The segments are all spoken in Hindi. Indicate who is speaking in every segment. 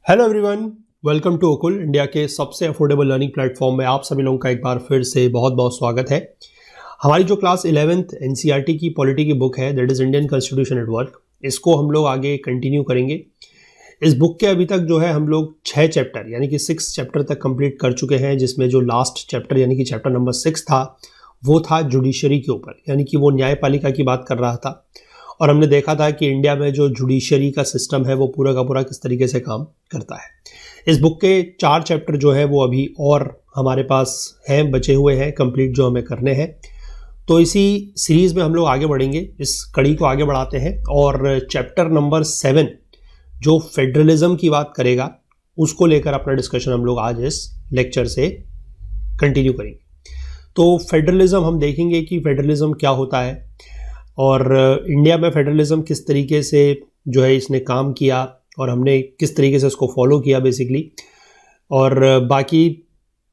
Speaker 1: Hello everyone, welcome to Okul, India के सबसे अफोर्डेबल लर्निंग प्लेटफॉर्म में आप सभी लोगों का एक बार फिर से बहुत बहुत स्वागत है। हमारी जो क्लास 11th एनसीईआरटी की पॉलिटी की बुक है, that is Indian constitution at work, इसको हम लोग आगे कंटिन्यू करेंगे। इस बुक के अभी तक जो है हम लोग 6 चैप्टर यानी कि 6 चैप्टर तक कंप्लीट कर चुके हैं, जिसमें जो लास्ट चैप्टर यानी कि चैप्टर नंबर 6 था वो था जुडिशरी के ऊपर, यानी कि वो न्यायपालिका की बात कर रहा था। और हमने देखा था कि इंडिया में जो जुडिशरी का सिस्टम है वो पूरा का पूरा किस तरीके से काम करता है। इस बुक के 4 चैप्टर जो है वो अभी और हमारे पास हैं, बचे हुए हैं कंप्लीट, जो हमें करने हैं। तो इसी सीरीज़ में हम लोग आगे बढ़ेंगे, इस कड़ी को आगे बढ़ाते हैं। और चैप्टर नंबर 7 जो फेडरलिज्म की बात करेगा, उसको लेकर अपना डिस्कशन हम लोग आज इस लेक्चर से कंटिन्यू करेंगे। तो फेडरलिज्म हम देखेंगे कि फेडरलिज्म क्या होता है और इंडिया में फेडरलिज्म किस तरीके से जो है इसने काम किया और हमने किस तरीके से इसको फॉलो किया बेसिकली, और बाकी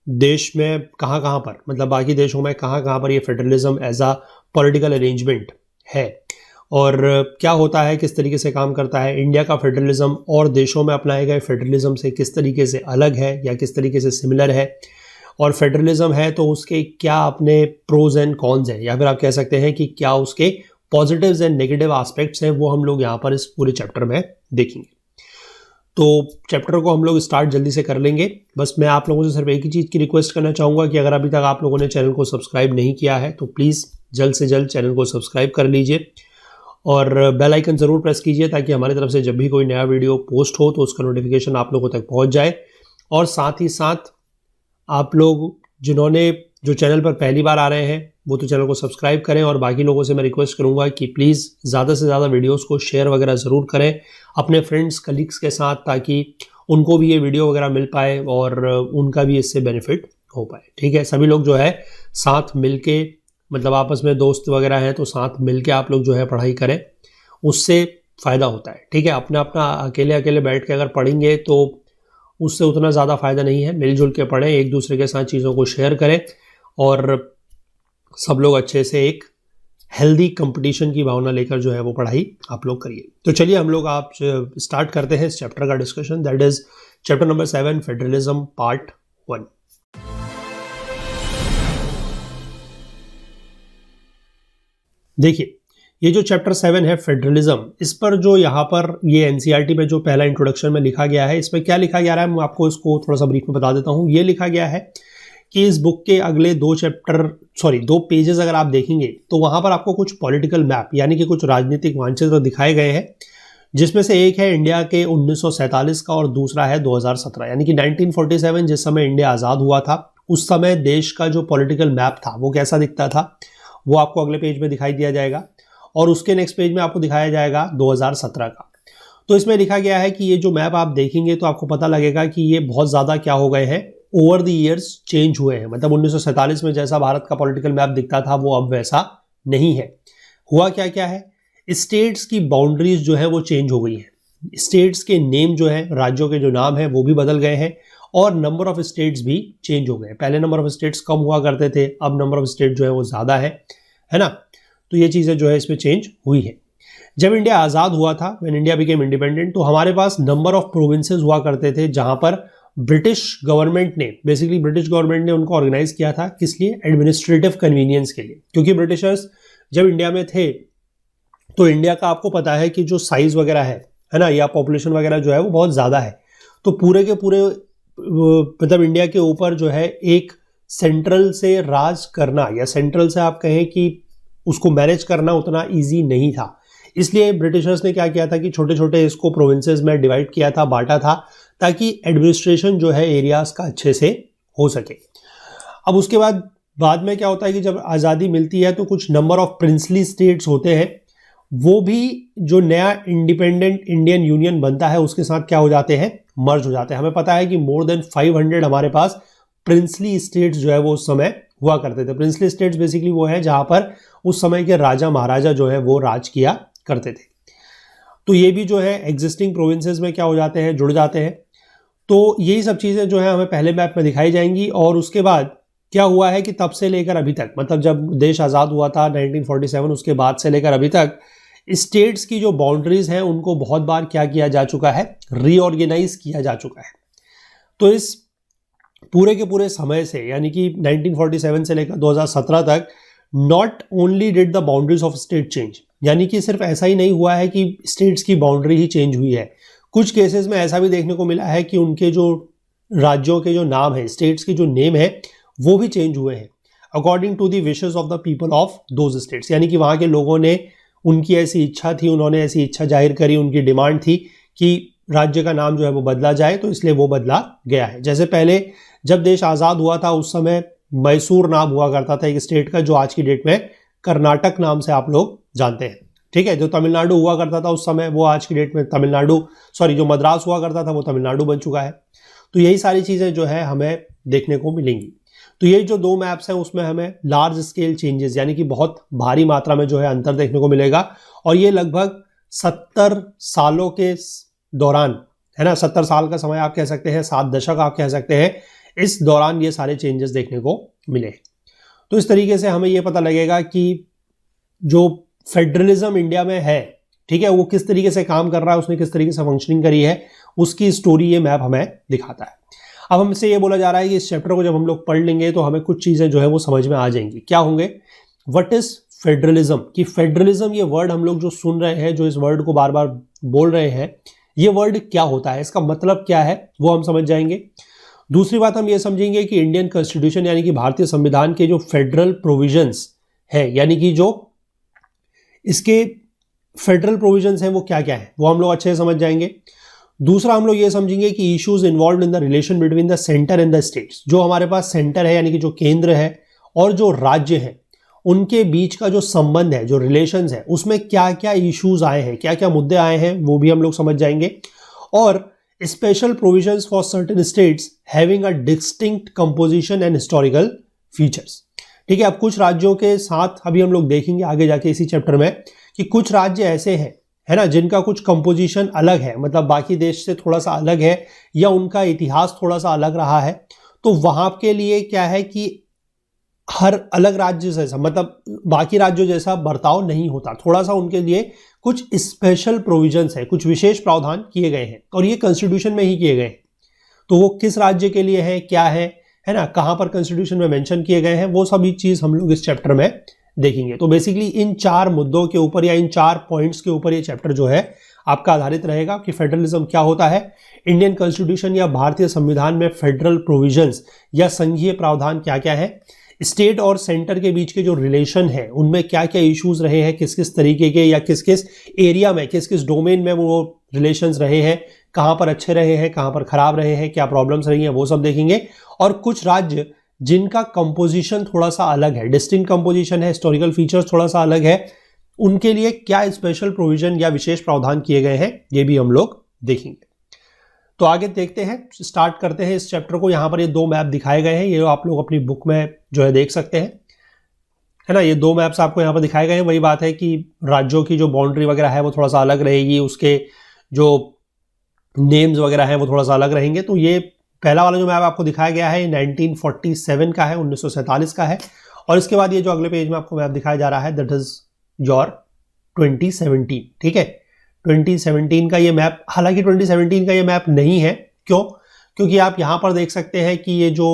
Speaker 1: देश में कहाँ कहाँ पर, मतलब बाकी देशों में कहाँ कहाँ पर ये फेडरलिज्म एज आ पॉलिटिकल अरेंजमेंट है और क्या होता है, किस तरीके से काम करता है। इंडिया का फेडरलिज्म और देशों में अपनाए गए फेडरलिज्म से किस तरीके से अलग है या किस तरीके से सिमिलर है, और फेडरलिज्म है तो उसके क्या अपने प्रोज एंड कॉन्स हैं, या फिर आप कह सकते हैं कि क्या उसके पॉजिटिव्स एंड नेगेटिव एस्पेक्ट्स हैं, वो हम लोग यहाँ पर इस पूरे चैप्टर में देखेंगे। तो चैप्टर को हम लोग स्टार्ट जल्दी से कर लेंगे। बस मैं आप लोगों से सिर्फ एक ही चीज़ की रिक्वेस्ट करना चाहूँगा कि अगर अभी तक आप लोगों ने चैनल को सब्सक्राइब नहीं किया है तो प्लीज़ जल्द से जल्द चैनल को सब्सक्राइब कर लीजिए और बेल आइकन ज़रूर प्रेस कीजिए, ताकि हमारी तरफ से जब भी कोई नया वीडियो पोस्ट हो तो उसका नोटिफिकेशन आप लोगों तक पहुँच जाए। और साथ ही साथ आप लोग जिन्होंने जो चैनल पर पहली बार आ रहे हैं वो तो चैनल को सब्सक्राइब करें, और बाकी लोगों से मैं रिक्वेस्ट करूंगा कि प्लीज़ ज़्यादा से ज़्यादा वीडियोस को शेयर वगैरह ज़रूर करें अपने फ्रेंड्स कलीग्स के साथ, ताकि उनको भी ये वीडियो वगैरह मिल पाए और उनका भी इससे बेनिफिट हो पाए। ठीक है, सभी लोग जो है साथ मिल के, मतलब आपस में दोस्त वगैरह हैं तो साथ मिल के आप लोग जो है पढ़ाई करें, उससे फ़ायदा होता है। ठीक है, अपना अपना अकेले अकेले बैठ के अगर पढ़ेंगे तो उससे उतना ज़्यादा फ़ायदा नहीं है। मिलजुल के पढ़ें, एक दूसरे के साथ चीज़ों को शेयर करें और सब लोग अच्छे से एक हेल्दी कंपटीशन की भावना लेकर जो है वो पढ़ाई आप लोग करिए। तो चलिए हम लोग आप स्टार्ट करते हैं इस चैप्टर का discussion, that is chapter number 7 federalism part 1। देखिए, ये जो चैप्टर 7 है फेडरलिज्म, इस पर जो यहाँ पर ये एनसीईआरटी में जो पहला इंट्रोडक्शन में लिखा गया है, इसमें क्या लिखा गया है मैं आपको इसको थोड़ा सा ब्रीफ में बता देता हूँ। ये लिखा गया है कि इस बुक के अगले 2 पेजेस अगर आप देखेंगे तो वहाँ पर आपको कुछ पॉलिटिकल मैप यानी कि कुछ राजनीतिक मानचित्र दिखाए गए हैं, जिसमें से एक है इंडिया के 1947 का और दूसरा है 2017, यानी कि 1947 जिस समय इंडिया आज़ाद हुआ था उस समय देश का जो पॉलिटिकल मैप था वो कैसा दिखता था, वो आपको अगले पेज में दिखाई दिया जाएगा। और उसके नेक्स्ट पेज में आपको दिखाया जाएगा 2017 का। तो इसमें लिखा गया है कि ये जो मैप आप देखेंगे तो आपको पता लगेगा कि ये बहुत ज़्यादा क्या हो गए हैं, ओवर द ईयर्स चेंज हुए हैं। मतलब 1947 में जैसा भारत का पॉलिटिकल मैप दिखता था वो अब वैसा नहीं है। हुआ क्या क्या है, स्टेट्स की बाउंड्रीज जो है वो चेंज हो गई हैं। स्टेट्स के नेम जो है, राज्यों के जो नाम है वो भी बदल गए हैं और नंबर ऑफ स्टेट्स भी चेंज हो गए। पहले नंबर ऑफ स्टेट्स कम हुआ करते थे, अब नंबर ऑफ स्टेट जो है वो ज़्यादा है ना। तो ये चीज़ें जो है इसमें चेंज हुई है। जब इंडिया आज़ाद हुआ था, व्हेन इंडिया बिकेम इंडिपेंडेंट, तो हमारे पास नंबर ऑफ प्रोविंसेस हुआ करते थे, जहां पर ब्रिटिश गवर्नमेंट ने उनको ऑर्गेनाइज किया था, किस लिए, एडमिनिस्ट्रेटिव कन्वीनियंस के लिए। क्योंकि ब्रिटिशर्स जब इंडिया में थे तो इंडिया का आपको पता है कि जो साइज वगैरह है ना, या पॉपुलेशन वगैरह जो है वो बहुत ज़्यादा है। तो पूरे के पूरे मतलब इंडिया के ऊपर जो है एक सेंट्रल से राज करना, या सेंट्रल से आप कहें कि उसको मैनेज करना उतना ईजी नहीं था। इसलिए ब्रिटिशर्स ने क्या किया था कि छोटे छोटे इसको प्रोविंसेस में डिवाइड किया था, बांटा था, ताकि एडमिनिस्ट्रेशन जो है एरियाज का अच्छे से हो सके। अब उसके बाद में क्या होता है कि जब आज़ादी मिलती है तो कुछ नंबर ऑफ प्रिंसली स्टेट्स होते हैं, वो भी जो नया इंडिपेंडेंट इंडियन यूनियन बनता है उसके साथ क्या हो जाते हैं, मर्ज हो जाते हैं। हमें पता है कि मोर देन 500 हमारे पास प्रिंसली स्टेट्स जो है वो उस समय हुआ करते थे। प्रिंसली स्टेट्स बेसिकली वो है जहां पर उस समय के राजा महाराजा जो है वो राज किया करते थे। तो ये भी जो है एग्जिस्टिंग प्रोविंसेस में क्या हो जाते हैं, जुड़ जाते हैं। तो यही सब चीज़ें जो है हमें पहले मैप में दिखाई जाएंगी। और उसके बाद क्या हुआ है कि तब से लेकर अभी तक, मतलब जब देश आज़ाद हुआ था 1947, उसके बाद से लेकर अभी तक स्टेट्स की जो बाउंड्रीज हैं उनको बहुत बार क्या किया जा चुका है, रीऑर्गेनाइज किया जा चुका है। तो इस पूरे के पूरे समय से यानी कि 1947 से लेकर 2017 तक not only did the boundaries of state change, यानी कि सिर्फ ऐसा ही नहीं हुआ है कि स्टेट्स की बाउंड्री ही चेंज हुई है, कुछ केसेस में ऐसा भी देखने को मिला है कि उनके जो राज्यों के जो नाम है, स्टेट्स के जो नेम है वो भी चेंज हुए हैं according to the wishes of the people of those states, यानी कि वहां के लोगों ने, उनकी ऐसी इच्छा थी, उन्होंने ऐसी इच्छा जाहिर करी, उनकी डिमांड थी कि राज्य का नाम जो है वो बदला जाए, तो इसलिए वो बदला गया है। जैसे पहले जब देश आज़ाद हुआ था उस समय मैसूर नाम हुआ करता था एक स्टेट का, जो आज की डेट में कर्नाटक नाम से आप लोग जानते हैं, ठीक है। जो तमिलनाडु हुआ करता था उस समय, वो आज की डेट में जो मद्रास हुआ करता था वो तमिलनाडु बन चुका है। तो यही सारी चीज़ें जो है हमें देखने को मिलेंगी। तो ये जो दो मैप्स हैं उसमें हमें लार्ज स्केल चेंजेस यानी कि बहुत भारी मात्रा में जो है अंतर देखने को मिलेगा, और ये लगभग 70 सालों के दौरान, है ना, 70 साल का समय आप कह सकते हैं, 7 दशक आप कह सकते हैं, इस दौरान ये सारे चेंजेस देखने को मिले। तो इस तरीके से हमें ये पता लगेगा कि जो फेडरलिज्म इंडिया में है, ठीक है, वो किस तरीके से काम कर रहा है, उसने किस तरीके से फंक्शनिंग करी है, उसकी स्टोरी ये मैप हमें दिखाता है। अब हमसे ये बोला जा रहा है कि इस चैप्टर को जब हम लोग पढ़ लेंगे तो हमें कुछ चीज़ें जो है वो समझ में आ जाएंगी। क्या होंगे? व्हाट इज फेडरलिज्म, कि फेडरलिज्म ये वर्ड हम लोग जो सुन रहे हैं, जो इस वर्ड को बार बार बोल रहे हैं, ये वर्ड क्या होता है, इसका मतलब क्या है, वो हम समझ जाएंगे। दूसरी बात हम ये समझेंगे कि इंडियन कॉन्स्टिट्यूशन यानी कि भारतीय संविधान के जो फेडरल प्रोविजंस है, यानी कि जो इसके फेडरल प्रोविजंस हैं वो क्या क्या है, वो हम लोग अच्छे से समझ जाएंगे। दूसरा हम लोग ये समझेंगे कि issues involve in the relation between the centre and the states, जो हमारे पास सेंटर है यानी कि जो केंद्र है और जो राज्य है, उनके बीच का जो संबंध है, जो रिलेशंस है, उसमें क्या क्या इश्यूज आए हैं, क्या क्या मुद्दे आए हैं, वो भी हम लोग समझ जाएंगे। और special provisions for certain states having a distinct composition and historical features, ठीक है। अब कुछ राज्यों के साथ अभी हम लोग देखेंगे आगे जाके इसी चैप्टर में कि कुछ राज्य ऐसे हैं, है ना, जिनका कुछ कंपोजिशन अलग है, मतलब बाकी देश से थोड़ा सा अलग है, या उनका इतिहास थोड़ा सा अलग रहा है। तो वहां के लिए क्या है कि हर अलग राज्य जैसा, मतलब बाकी राज्यों जैसा बर्ताव नहीं होता, थोड़ा सा उनके लिए कुछ स्पेशल प्रोविजंस है, कुछ विशेष प्रावधान किए गए हैं, और ये कॉन्स्टिट्यूशन में ही किए गए हैं। तो वो किस राज्य के लिए है, क्या है ना, कहां पर कॉन्स्टिट्यूशन में मेंशन किए गए हैं, वो सभी चीज हम लोग इस चैप्टर में देखेंगे। तो बेसिकली इन 4 मुद्दों के ऊपर या इन 4 पॉइंट्स के ऊपर ये चैप्टर जो है आपका आधारित रहेगा कि फेडरलिज्म क्या होता है, इंडियन कॉन्स्टिट्यूशन या भारतीय संविधान में फेडरल प्रोविजंस या संघीय प्रावधान क्या क्या है, स्टेट और सेंटर के बीच के जो रिलेशन है उनमें क्या क्या इश्यूज रहे हैं, किस किस तरीके के या किस किस एरिया में, किस किस डोमेन में वो रिलेशंस रहे हैं, कहां पर अच्छे रहे हैं, कहां पर खराब रहे हैं, क्या प्रॉब्लम्स रही हैं, वो सब देखेंगे। और कुछ राज्य जिनका कंपोजिशन थोड़ा सा अलग है, डिस्टिंक्ट कंपोजिशन है, हिस्टोरिकल फीचर्स थोड़ा सा अलग है, उनके लिए क्या स्पेशल प्रोविजन या विशेष प्रावधान किए गए हैं, ये भी हम लोग देखेंगे। तो आगे देखते हैं, स्टार्ट करते हैं इस चैप्टर को। यहां पर ये 2 मैप दिखाए गए हैं, ये आप लोग अपनी बुक में जो है देख सकते हैं, है ना। ये 2 मैप्स आपको यहां पर दिखाए गए हैं। वही बात है कि राज्यों की जो बाउंड्री वगैरह है वो थोड़ा सा अलग रहेगी, उसके जो नेम्स वगैरह हैं वो थोड़ा सा अलग रहेंगे। तो ये पहला वाला जो मैप आपको दिखाया गया है 1947 का है, 1947 का है। और इसके बाद ये जो अगले पेज में आपको मैप दिखाया जा रहा है दैट इज योर 2017, ठीक है। 2017 का ये मैप, हालांकि 2017 का ये मैप नहीं है, क्यों? क्योंकि आप यहां पर देख सकते हैं कि ये जो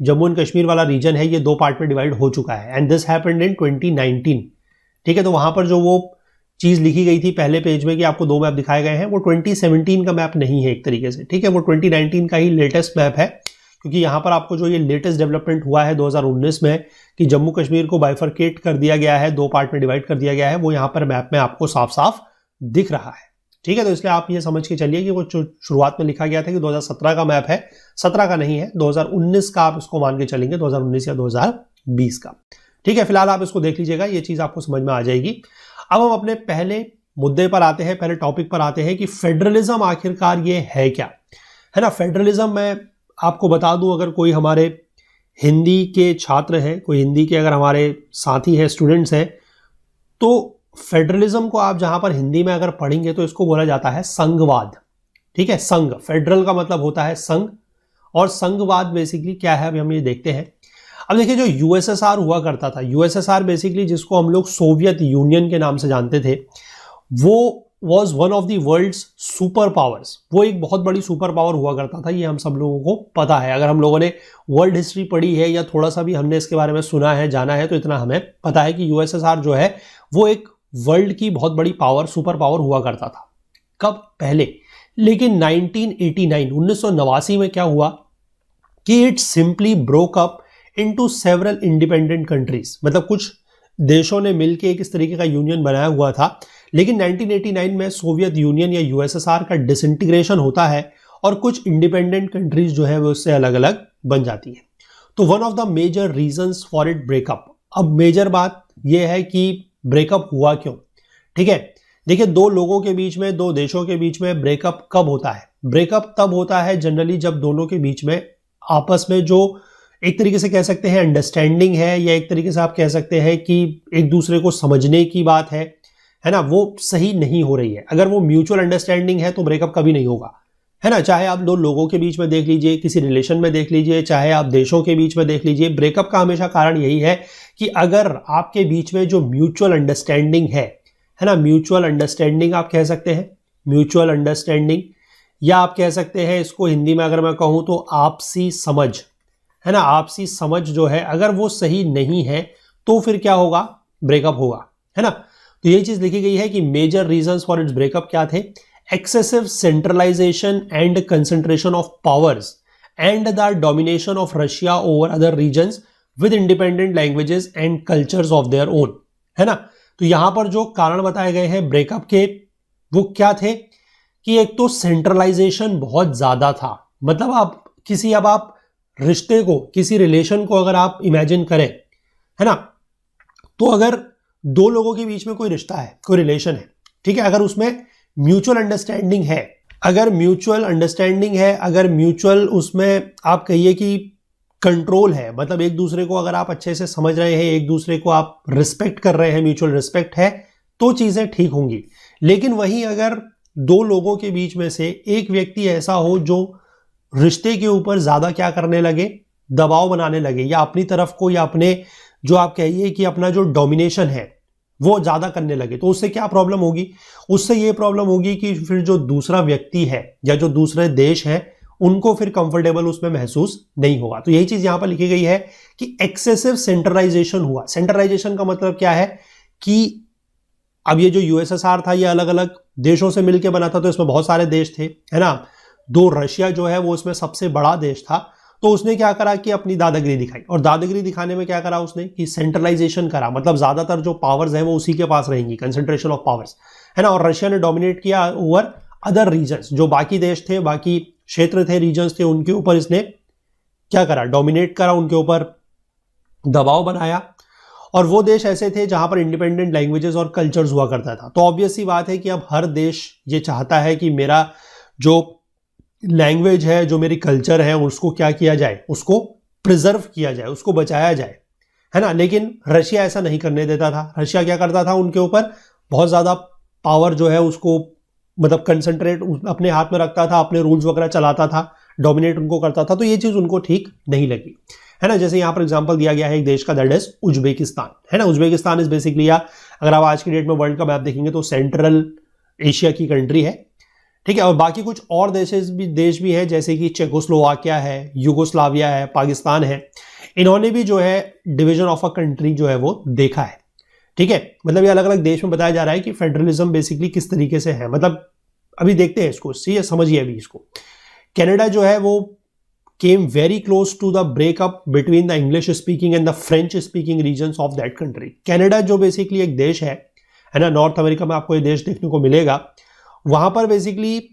Speaker 1: जम्मू एंड कश्मीर वाला रीजन है ये 2 पार्ट में डिवाइड हो चुका है, एंड दिस हैपेंड इन 2019, ठीक है। तो वहां पर जो वो चीज लिखी गई थी पहले पेज में कि आपको 2 मैप दिखाए गए हैं, वो 2017 का मैप नहीं है एक तरीके से, ठीक है। वो 2019 का ही लेटेस्ट मैप है, क्योंकि यहां पर आपको जो ये लेटेस्ट डेवलपमेंट हुआ है 2019 में कि जम्मू कश्मीर को बाइफरकेट कर दिया गया है, 2 पार्ट में डिवाइड कर दिया गया है, वो यहां पर मैप में आपको साफ साफ दिख रहा है, ठीक है। तो इसलिए आप ये समझ के चलिए कि वो जो शुरुआत में लिखा गया था कि 2017 का मैप है, 17 का नहीं है, 2019 का आप इसको मान के चलेंगे, 2019 या 2020 का, ठीक है। फिलहाल आप इसको देख लीजिएगा, ये चीज आपको समझ में आ जाएगी। अब हम अपने पहले मुद्दे पर आते हैं, पहले टॉपिक पर आते हैं कि फेडरलिज्म आखिरकार ये है क्या, है ना। फेडरलिज्म मैं आपको बता दूं, अगर कोई हमारे हिंदी के छात्र हैं, कोई हिंदी के अगर हमारे साथी हैं, स्टूडेंट्स हैं, तो फेडरलिज्म को आप जहां पर हिंदी में अगर पढ़ेंगे तो इसको बोला जाता है संघवाद, ठीक है। संघ, फेडरल का मतलब होता है संघ, और संघवाद बेसिकली क्या है अभी हम ये देखते हैं। अब देखिए, जो यूएसएसआर हुआ करता था, यूएसएसआर बेसिकली जिसको हम लोग सोवियत यूनियन के नाम से जानते थे, वो was one of the world's super powers, वो एक बहुत बड़ी सुपर पावर हुआ करता था, ये हम सब लोगों को पता है। अगर हम लोगों ने वर्ल्ड हिस्ट्री पढ़ी है या थोड़ा सा भी हमने इसके बारे में सुना है, जाना है, तो इतना हमें पता है कि यूएसएसआर जो है वो एक वर्ल्ड की बहुत बड़ी पावर, सुपर पावर हुआ करता था। कब? पहले। लेकिन 1989 में क्या हुआ कि it simply broke up into several independent countries, मतलब कुछ देशों ने मिलकर एक इस तरीके का यूनियन बनाया हुआ था। लेकिन 1989 में सोवियत यूनियन या यूएसएसआर का डिसइंटीग्रेशन होता है और कुछ इंडिपेंडेंट कंट्रीज जो है वो उससे अलग अलग बन जाती है। तो one of the major reasons for it breakup, अब मेजर बात यह है कि ब्रेकअप हुआ क्यों। ठीक है, देखिए, दो लोगों के बीच में, दो देशों के बीच में ब्रेकअप कब होता है? ब्रेकअप तब होता है जनरली जब दोनों के बीच में आपस में जो एक तरीके से कह सकते हैं अंडरस्टैंडिंग है, या एक तरीके से आप कह सकते हैं कि एक दूसरे को समझने की बात है ना, वो सही नहीं हो रही है। अगर वो म्यूचुअल अंडरस्टैंडिंग है तो ब्रेकअप कभी नहीं होगा, है ना। चाहे आप दो लोगों के बीच में देख लीजिए, किसी रिलेशन में देख लीजिए, चाहे आप देशों के बीच में देख लीजिए, ब्रेकअप का हमेशा कारण यही है कि अगर आपके बीच में जो म्यूचुअल अंडरस्टैंडिंग है ना, म्यूचुअल अंडरस्टैंडिंग आप कह सकते हैं, म्यूचुअल अंडरस्टैंडिंग, या आप कह सकते हैं इसको हिंदी में अगर मैं कहूं तो आपसी समझ, है ना, आपसी समझ जो है अगर वो सही नहीं है तो फिर क्या होगा? ब्रेकअप होगा, है ना। तो ये चीज लिखी गई है कि major reasons for its breakup क्या थे? Excessive centralisation and concentration of powers and the domination of Russia over other regions with independent languages and cultures of their own, है ना। तो यहां पर जो कारण बताए गए हैं ब्रेकअप के, वो क्या थे कि एक तो सेंट्रलाइजेशन बहुत ज्यादा था, मतलब आप रिश्ते को, किसी रिलेशन को अगर आप इमेजिन करें, है ना, तो अगर दो लोगों के बीच में कोई रिश्ता है, कोई रिलेशन है, ठीक है, अगर उसमें म्यूचुअल अंडरस्टैंडिंग है, अगर म्यूचुअल उसमें आप कहिए कि कंट्रोल है, मतलब एक दूसरे को अगर आप अच्छे से समझ रहे हैं, एक दूसरे को आप रिस्पेक्ट कर रहे हैं, म्यूचुअल रिस्पेक्ट है, तो चीजें ठीक होंगी। लेकिन वहीं अगर दो लोगों के बीच में से एक व्यक्ति ऐसा हो जो रिश्ते के ऊपर ज्यादा क्या करने लगे? दबाव बनाने लगे, या अपनी तरफ को, या अपने जो आप कहिए कि अपना जो डोमिनेशन है वो ज्यादा करने लगे, तो उससे क्या प्रॉब्लम होगी? उससे ये प्रॉब्लम होगी कि फिर जो दूसरा व्यक्ति है या जो दूसरे देश है उनको फिर कंफर्टेबल उसमें महसूस नहीं होगा। तो यही चीज यहां पर लिखी गई है कि एक्सेसिव सेंट्रलाइजेशन हुआ। सेंट्रलाइजेशन का मतलब क्या है कि अब ये जो यूएसएसआर था ये अलग अलग देशों से मिलकर बना था, तो इसमें बहुत सारे देश थे, है ना। दो रशिया जो है वो उसमें सबसे बड़ा देश था, तो उसने क्या करा कि अपनी दादागिरी दिखाई, और दादागिरी दिखाने में क्या करा उसने कि सेंट्रलाइजेशन करा, मतलब ज्यादातर जो पावर्स हैं वो उसी के पास रहेंगी, कंसंट्रेशन ऑफ पावर्स, है ना। और रशिया ने डोमिनेट किया ओवर अदर रीजन्स, जो बाकी देश थे, बाकी क्षेत्र थे, रीजन्स थे, उनके ऊपर इसने क्या करा? डोमिनेट करा, उनके ऊपर दबाव बनाया। और वो देश ऐसे थे जहां पर इंडिपेंडेंट लैंग्वेजेस और कल्चर्स हुआ करता था। तो ऑब्वियस सी बात है कि अब हर देश ये चाहता है कि मेरा जो लैंग्वेज है, जो मेरी कल्चर है, उसको क्या किया जाए? उसको प्रिजर्व किया जाए, उसको बचाया जाए, है ना। लेकिन रशिया ऐसा नहीं करने देता था। रशिया क्या करता था? उनके ऊपर बहुत ज्यादा पावर जो है उसको मतलब कंसंट्रेट अपने हाथ में रखता था, अपने रूल्स वगैरह चलाता था, डोमिनेट उनको करता था। तो ये चीज उनको ठीक नहीं लगी, है ना। जैसे यहां पर एग्जांपल दिया गया है एक देश का, दैट इज उज्बेकिस्तान, है ना। उज्बेकिस्तान इज बेसिकली, अगर आप आज की डेट में वर्ल्ड का मैप देखेंगे तो सेंट्रल एशिया की कंट्री है, ठीक है। और बाकी कुछ और देश भी है, जैसे कि चेकोस्लोवाकिया है, युगोस्लाविया है, पाकिस्तान है। इन्होंने भी जो है डिवीजन ऑफ अ कंट्री जो है वो देखा है, ठीक है। मतलब ये अलग अलग देश में बताया जा रहा है कि फेडरलिज्म बेसिकली किस तरीके से है। मतलब अभी देखते हैं इसको, समझिए अभी इसको। कनाडा जो है वो came very close to the breakup between the English speaking and the French speaking regions of that country. Canada जो बेसिकली एक देश है ना, नॉर्थ अमेरिका में आपको ये देश देखने को मिलेगा। वहां पर बेसिकली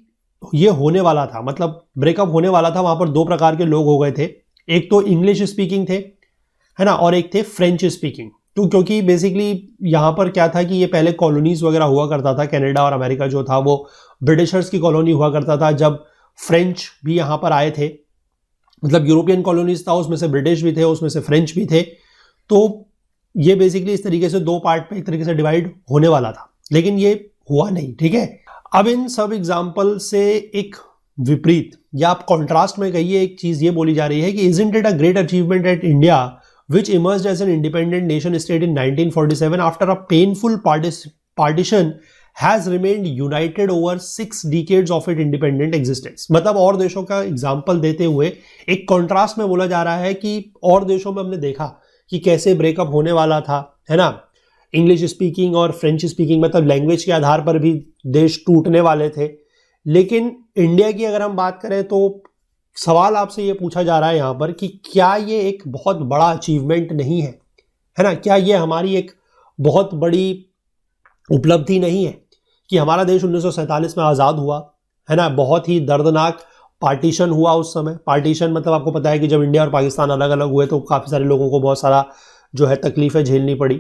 Speaker 1: ये होने वाला था, मतलब ब्रेकअप होने वाला था। वहां पर दो प्रकार के लोग हो गए थे, एक तो इंग्लिश स्पीकिंग थे, है ना, और एक थे फ्रेंच स्पीकिंग। तो क्योंकि बेसिकली यहाँ पर क्या था कि ये पहले कॉलोनीज वगैरह हुआ करता था, कनाडा और अमेरिका जो था वो ब्रिटिशर्स की कॉलोनी हुआ करता था। जब फ्रेंच भी यहाँ पर आए थे, मतलब यूरोपियन कॉलोनीज था, उसमें से ब्रिटिश भी थे, उसमें से फ्रेंच भी थे। तो ये बेसिकली इस तरीके से दो पार्ट पे एक तरीके से डिवाइड होने वाला था, लेकिन ये हुआ नहीं, ठीक है। अब इन सब एग्जाम्पल से एक विपरीत या आप कॉन्ट्रास्ट में कहिए एक चीज ये बोली जा रही है कि isn't it a great achievement at India which emerged as an independent nation state in 1947 after a painful partition has remained United over 6 decades of it independent existence. मतलब और देशों का एग्जाम्पल देते हुए एक कॉन्ट्रास्ट में बोला जा रहा है कि और देशों में हमने देखा कि कैसे ब्रेकअप होने वाला था, है ना, इंग्लिश स्पीकिंग और फ्रेंच स्पीकिंग मतलब लैंग्वेज के आधार पर भी देश टूटने वाले थे। लेकिन इंडिया की अगर हम बात करें तो सवाल आपसे ये पूछा जा रहा है यहाँ पर कि क्या ये एक बहुत बड़ा अचीवमेंट नहीं है, है ना, क्या ये हमारी एक बहुत बड़ी उपलब्धि नहीं है कि हमारा देश 1947 में आज़ाद हुआ, है ना, बहुत ही दर्दनाक पार्टीशन हुआ उस समय। पार्टीशन मतलब आपको पता है कि जब इंडिया और पाकिस्तान अलग अलग हुए तो काफ़ी सारे लोगों को बहुत सारा जो है तकलीफें झेलनी पड़ी,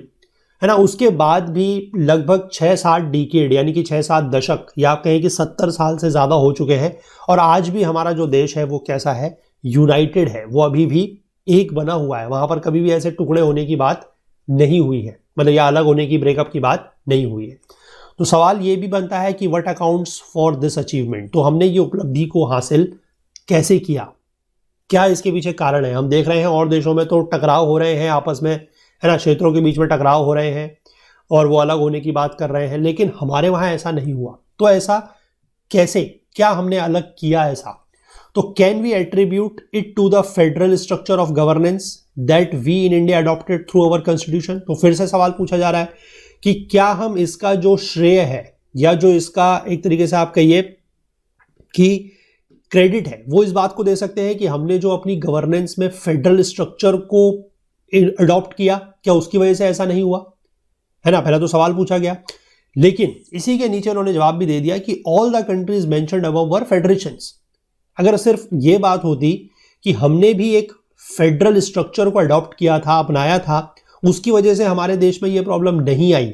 Speaker 1: है ना। उसके बाद भी लगभग 6-7 डिकेड यानी कि 6-7 दशक या आप कहें कि 70 साल से ज़्यादा हो चुके हैं और आज भी हमारा जो देश है वो कैसा है, यूनाइटेड है, वो अभी भी एक बना हुआ है। वहाँ पर कभी भी ऐसे टुकड़े होने की बात नहीं हुई है, मतलब या अलग होने की, ब्रेकअप की बात नहीं हुई है। तो सवाल ये भी बनता है कि what accounts for this achievement, तो हमने ये उपलब्धि को हासिल कैसे किया, क्या इसके पीछे कारण है। हम देख रहे हैं और देशों में तो टकराव हो रहे हैं आपस में, है ना, क्षेत्रों के बीच में टकराव हो रहे हैं और वो अलग होने की बात कर रहे हैं, लेकिन हमारे वहाँ ऐसा नहीं हुआ। तो ऐसा कैसे, क्या हमने अलग किया ऐसा? तो can we attribute it to the federal structure of governance that we in India adopted through our constitution. तो फिर से सवाल पूछा जा रहा है कि क्या हम इसका जो श्रेय है या जो इसका एक तरीके से आप कहिए कि क्रेडिट है वो इस बात को दे सकते हैं कि हमने जो अपनी गवर्नेंस में फेडरल स्ट्रक्चर को अडॉप्ट किया, क्या उसकी वजह से ऐसा नहीं हुआ, है ना। पहला तो सवाल पूछा गया, लेकिन इसी के नीचे उन्होंने जवाब भी दे दिया कि all the countries mentioned above were federations. अगर सिर्फ ये बात होती कि हमने भी एक फेडरल स्ट्रक्चर को अडॉप्ट किया था, अपनाया था, उसकी वजह से हमारे देश में ये प्रॉब्लम नहीं आई,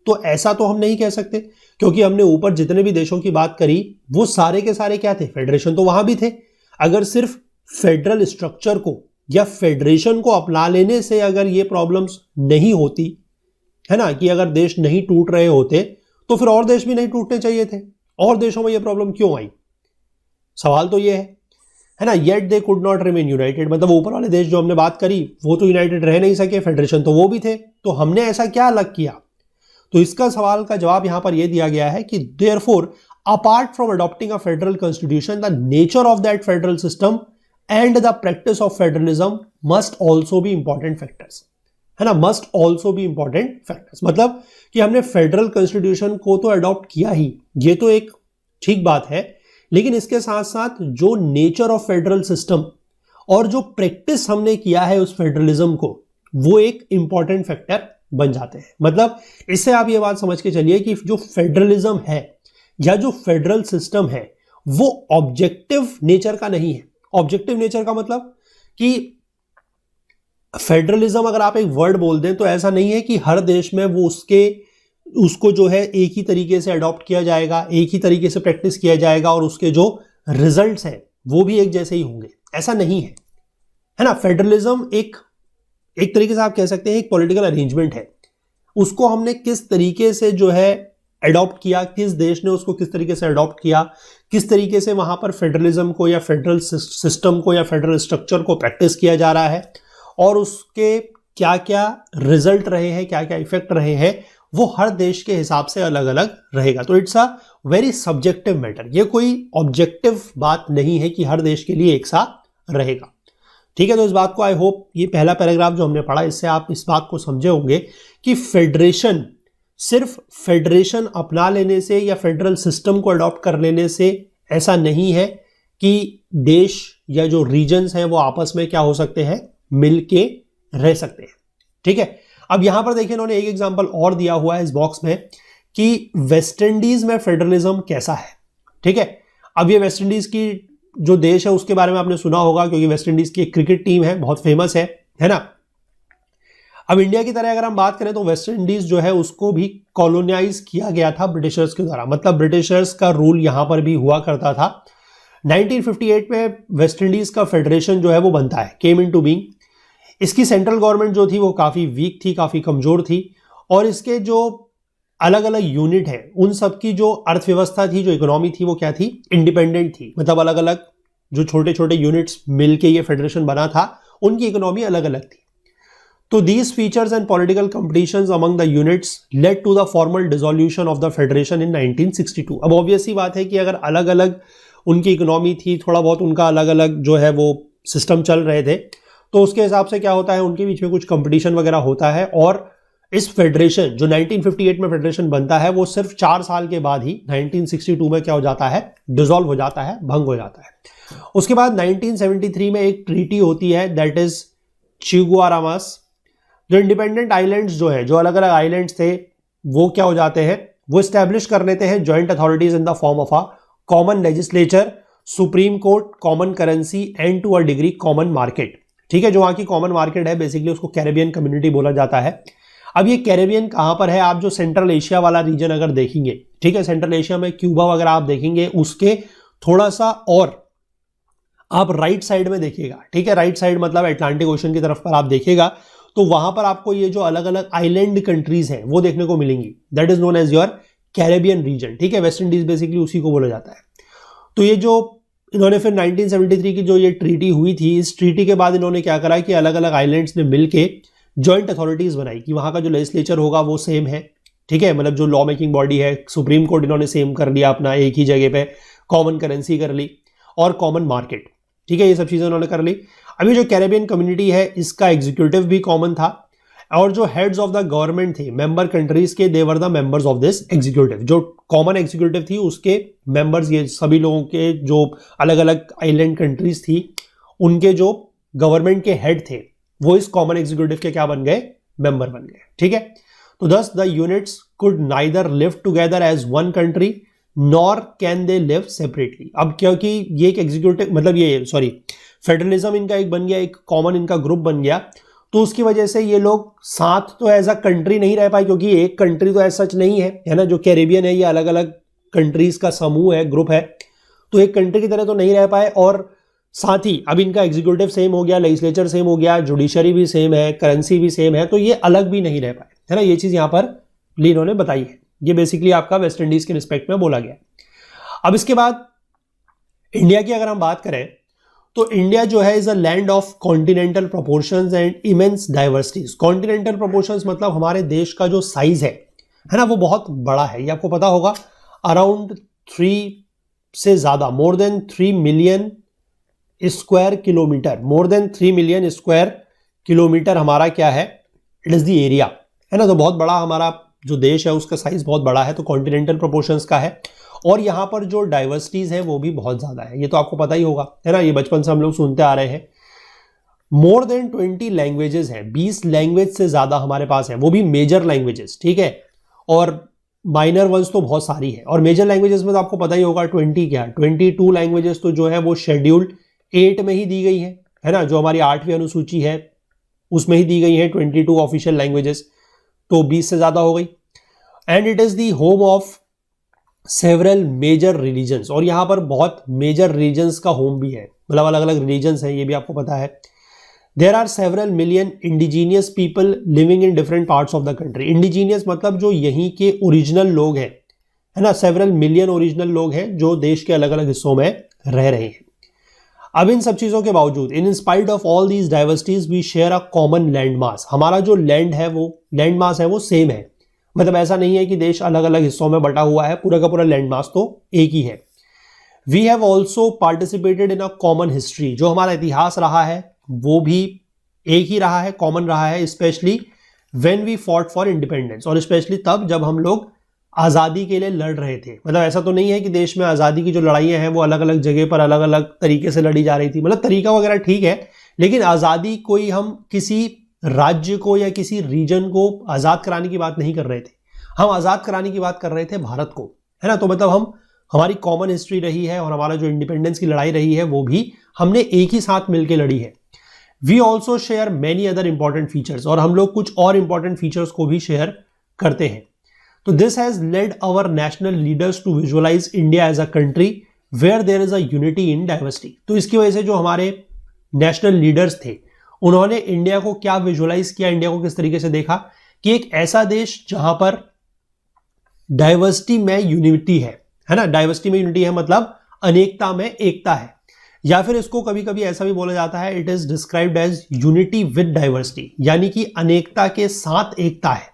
Speaker 1: तो ऐसा तो हम नहीं कह सकते, क्योंकि हमने ऊपर जितने भी देशों की बात करी वो सारे के सारे क्या थे, फेडरेशन तो वहां भी थे। अगर सिर्फ फेडरल स्ट्रक्चर को या फेडरेशन को अपना लेने से अगर ये प्रॉब्लम्स नहीं होती, है ना, कि अगर देश नहीं टूट रहे होते तो फिर और देश भी नहीं टूटने चाहिए थे, और देशों में ये प्रॉब्लम क्यों आई? सवाल तो ये है ना। Yet they could not remain United, मतलब ऊपर वाले देश जो हमने बात करी वो तो यूनाइटेड रह नहीं सके, फेडरेशन तो वो भी थे, तो हमने ऐसा क्या अलग किया? तो इसका सवाल का जवाब यहां पर यह दिया गया है कि therefore apart from adopting a federal constitution the nature of that federal system and the practice of federalism must also be important factors, है ना, must also be important factors. मतलब कि हमने फेडरल कॉन्स्टिट्यूशन को तो अडॉप्ट किया ही, ये तो एक ठीक बात है, लेकिन इसके साथ साथ जो नेचर ऑफ फेडरल सिस्टम और जो प्रैक्टिस हमने किया है उस फेडरलिज्म को, वो एक इंपॉर्टेंट फैक्टर बन जाते हैं। मतलब इससे आप ये बात समझ के चलिए कि जो फेडरलिज्म है या जो फेडरल सिस्टम है वो ऑब्जेक्टिव नेचर का नहीं है। ऑब्जेक्टिव नेचर का मतलब कि फेडरलिज्म अगर आप एक वर्ड बोल दें तो ऐसा नहीं है कि हर देश में वो उसको जो है एक ही तरीके से अडॉप्ट किया जाएगा, एक ही तरीके से प्रैक्टिस किया जाएगा और उसके जो रिजल्ट्स हैं वो भी एक जैसे ही होंगे, ऐसा नहीं है ना। फेडरलिज्म एक तरीके से आप कह सकते हैं एक पॉलिटिकल अरेंजमेंट है। उसको हमने किस तरीके से जो है अडॉप्ट किया, किस देश ने उसको किस तरीके से अडॉप्ट किया, किस तरीके से वहां पर फेडरलिज्म को या फेडरल सिस्टम को या फेडरल स्ट्रक्चर को प्रैक्टिस किया जा रहा है और उसके क्या क्या रिजल्ट रहे हैं, क्या क्या इफेक्ट रहे हैं, वो हर देश के हिसाब से अलग अलग रहेगा। तो it's a very subjective matter, ये कोई ऑब्जेक्टिव बात नहीं है कि हर देश के लिए एक सा रहेगा। ठीक है, तो इस बात को आई होप ये पहला पैराग्राफ जो हमने पढ़ा इससे आप इस बात को समझे होंगे कि फेडरेशन सिर्फ फेडरेशन अपना लेने से या फेडरल सिस्टम को अडॉप्ट कर लेने से ऐसा नहीं है कि देश या जो रीजन्स हैं वो आपस में क्या हो सकते हैं, मिलके रह सकते हैं। ठीक है, अब यहां पर देखिए इन्होंने एक एग्जांपल और दिया हुआ है इस बॉक्स में कि वेस्ट इंडीज में फेडरलिज्म कैसा है। ठीक है, अब ये वेस्ट इंडीज की जो देश है उसके बारे में आपने सुना होगा क्योंकि वेस्ट इंडीज की एक क्रिकेट टीम है, बहुत फेमस है ना। अब इंडिया की तरह अगर हम बात करें तो वेस्ट इंडीज जो है उसको भी कॉलोनाइज किया गया था ब्रिटिशर्स के द्वारा, मतलब ब्रिटिशर्स का रूल यहां पर भी हुआ करता था। 1958 में वेस्ट इंडीज का फेडरेशन जो है वो बनता है, केम इनटू बीइंग। इसकी सेंट्रल गवर्नमेंट जो थी वो काफी वीक थी, काफी कमजोर थी और इसके जो अलग अलग यूनिट है उन सब की जो अर्थव्यवस्था थी, जो इकोनॉमी थी वो क्या थी, इंडिपेंडेंट थी। मतलब अलग अलग जो छोटे छोटे यूनिट्स मिलके ये फेडरेशन बना था उनकी इकोनॉमी अलग अलग थी। तो these features and political competitions among the units led to the formal dissolution of the federation in 1962. अब ऑब्वियस सी बात है कि अगर अलग अलग उनकी इकोनॉमी थी, थोड़ा बहुत उनका अलग अलग जो है वो सिस्टम चल रहे थे, तो उसके हिसाब से क्या होता है, उनके बीच में कुछ कंपटीशन वगैरह होता है, और इस फेडरेशन जो 1958 में फेडरेशन बनता है वो सिर्फ 4 साल के बाद ही 1962 में क्या हो जाता है, डिसॉल्व हो जाता है, भंग हो जाता है। उसके बाद 1973 में एक ट्रीटी होती है, दैट इज चिगुआरामास। जो इंडिपेंडेंट आइलैंड्स जो है, जो अलग अलग आइलैंड्स थे, वो क्या हो जाते हैं, वो स्टैब्लिश कर लेते हैं joint authorities in the form of a common legislature, supreme court, common currency and to a degree common market. ठीक है, जो वहां की कॉमन मार्केट है, बेसिकली उसको कैरेबियन कम्युनिटी बोला जाता है। अब ये कैरेबियन कहां पर है, आप जो सेंट्रल एशिया वाला रीजन अगर देखेंगे, ठीक है, सेंट्रल एशिया में क्यूबा वगैरह आप देखेंगे, उसके थोड़ा सा और आप राइट साइड में देखिएगा, ठीक है, राइट साइड मतलब अटलांटिक ओशन की तरफ पर आप देखिएगा, तो वहां पर आपको ये जो अलग अलग आइलैंड कंट्रीज हैं वो देखने को मिलेंगी, that is known as your Caribbean region. ठीक है, वेस्ट इंडीज बेसिकली उसी को बोला जाता है। तो ये जो इन्होंने फिर 1973 की जो ये ट्रीटी हुई थी, इस ट्रीटी के बाद इन्होंने क्या करा कि अलग अलग आइलैंड्स ने मिलके जॉइंट अथॉरिटीज बनाई कि वहां का जो लेजिस्लेचर होगा वो सेम है, ठीक है, मतलब जो लॉ मेकिंग बॉडी है, सुप्रीम कोर्ट इन्होंने सेम कर लिया अपना, एक ही जगह पे कॉमन करेंसी कर ली और कॉमन मार्केट, ठीक है, ये सब चीजें उन्होंने कर ली। अभी जो कैरेबियन कम्युनिटी है, इसका एग्जीक्यूटिव भी कॉमन था, और जो हेड्स ऑफ द गवर्नमेंट थे मेंबर कंट्रीज के, they were the members of this executive. जो कॉमन एग्जीक्यूटिव थी उसके मेंबर्स, ये सभी लोगों के जो अलग अलग आइलैंड कंट्रीज थी, उनके जो गवर्नमेंट के हेड थे, वो इस कॉमन एग्जीक्यूटिव के क्या बन गए, मेंबर बन गए। ठीक है, तो thus the units could neither live together as one country nor can they live separately. अब क्योंकि ये एक एग्जीक्यूटिव मतलब ये फेडरलिज्म इनका एक बन गया, एक कॉमन इनका ग्रुप बन गया, तो उसकी वजह से ये लोग साथ तो एज अ कंट्री नहीं रह पाए, क्योंकि एक कंट्री तो ऐसा सच नहीं है ना, जो कैरेबियन है ये अलग अलग कंट्रीज का समूह है, ग्रुप है, तो एक कंट्री की तरह तो नहीं रह पाए। और साथ ही अब इनका एग्जीक्यूटिव सेम हो गया, लेजिस्लेचर सेम हो गया, जुडिशरी भी सेम है, करेंसी भी सेम है, तो ये अलग भी नहीं रह पाए, है ना, ये चीज यहां पर इन्होंने बताई है। ये बेसिकली आपका वेस्ट इंडीज के रिस्पेक्ट में बोला गया। अब इसके बाद इंडिया की अगर हम बात करें, तो इंडिया जो है is a land of continental proportions and immense diversities. Continental proportions मतलब हमारे देश का जो साइज है ना, वो बहुत बड़ा है, ये आपको पता होगा, अराउंड 3 से ज्यादा, more than 3 million square kilometre, more than 3 million square kilometre हमारा क्या है, इट इज द एरिया, है ना। तो बहुत बड़ा हमारा जो देश है उसका साइज बहुत बड़ा है, तो कॉन्टिनेंटल प्रोपोर्शंस का है, और यहां पर जो डाइवर्सिटीज है वो भी बहुत ज्यादा है, ये तो आपको पता ही होगा, है ना, ये बचपन से हम लोग सुनते आ रहे हैं। मोर देन 20 लैंग्वेजेस हैं, 20 लैंग्वेज से ज्यादा हमारे पास है, वो भी मेजर लैंग्वेजेस, ठीक है, और माइनर वंस तो बहुत सारी है। और मेजर लैंग्वेजेस में तो आपको पता ही होगा 22 लैंग्वेजेस तो जो है वो शेड्यूल्ड 8 में ही दी गई है ना, जो हमारी 8वीं अनुसूची है उसमें ही दी गई है 22 ऑफिशियल लैंग्वेजेस, तो 20 से ज्यादा हो गई। And it is the home of several major religions, और यहां पर बहुत मेजर रिलीजन्स का होम भी है, मतलब अलग अलग रिलीजन्स हैं, ये भी आपको पता है। There are several million indigenous people living in different parts of the country. Indigenous मतलब जो यहीं के ओरिजिनल लोग हैं, है ना, सेवरल मिलियन ओरिजिनल लोग हैं जो देश के अलग अलग हिस्सों में रह रहे हैं। अब इन सब चीजों के बावजूद, in spite of all these diversities we share a common land mass. हमारा जो लैंड है, वो लैंड मास है, वो सेम है, मतलब ऐसा नहीं है कि देश अलग अलग हिस्सों में बटा हुआ है, पूरा का पूरा लैंड मास तो एक ही है। We have also participated in a common history. जो हमारा इतिहास रहा है वो भी एक ही रहा है, कॉमन रहा है, specially when we fought for independence, और स्पेशली तब जब हम लोग आजादी के लिए लड़ रहे थे। मतलब ऐसा तो नहीं है कि देश में आजादी की जो लड़ाइयां हैं वो अलग अलग जगह पर अलग अलग तरीके से लड़ी जा रही थी, मतलब तरीका वगैरह ठीक है, लेकिन आजादी कोई हम किसी राज्य को या किसी रीजन को आजाद कराने की बात नहीं कर रहे थे, हम आजाद कराने की बात कर रहे थे भारत को, है ना। तो मतलब हमारी कॉमन हिस्ट्री रही है, और हमारा जो इंडिपेंडेंस की लड़ाई रही है वो भी हमने एक ही साथ मिलकर लड़ी है। We also share many other important features, और हम लोग कुछ और इंपॉर्टेंट फीचर्स को भी शेयर करते हैं। तो this has led our national leaders to visualise India as a country where there is a unity in diversity. तो इसकी वजह से जो हमारे नेशनल लीडर्स थे, उन्होंने इंडिया को क्या विजुअलाइज किया, इंडिया को किस तरीके से देखा कि एक ऐसा देश जहां पर डाइवर्सिटी में यूनिटी है ना, डाइवर्सिटी में यूनिटी है मतलब अनेकता में एकता है। या फिर इसको कभी कभी ऐसा भी बोला जाता है, it is described as unity with diversity, यानी कि अनेकता के साथ एकता है।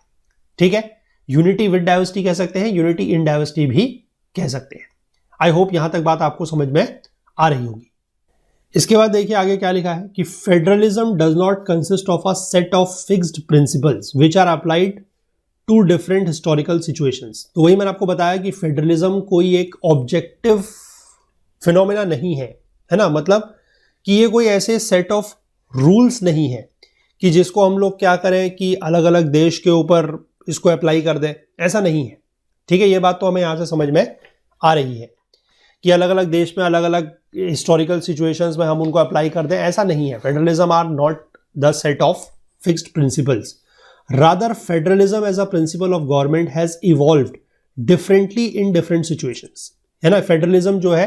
Speaker 1: ठीक है, यूनिटी विद डाइवर्सिटी कह सकते हैं, यूनिटी इन डाइवर्सिटी भी कह सकते हैं। आई होप यहां तक बात आपको समझ में आ रही होगी। इसके बाद देखिए आगे क्या लिखा है कि federalism does not consist of a set of fixed principles which are applied to different historical situations. तो वही मैंने आपको बताया कि फेडरलिज्म कोई एक ऑब्जेक्टिव फिनोमेना नहीं है, है ना, मतलब कि ये कोई ऐसे सेट ऑफ रूल्स नहीं है कि जिसको हम लोग क्या करें कि अलग अलग देश के ऊपर इसको अप्लाई कर दें, ऐसा नहीं है। ठीक है, ये बात तो हमें यहां से समझ में आ रही है कि अलग अलग देश में अलग अलग हिस्टोरिकल सिचुएशंस में हम उनको अप्लाई कर दें, ऐसा नहीं है। Federalism are not the set of fixed principles, rather federalism as a principle of government has evolved differently in different situations, है ना। फेडरलिज्म जो है,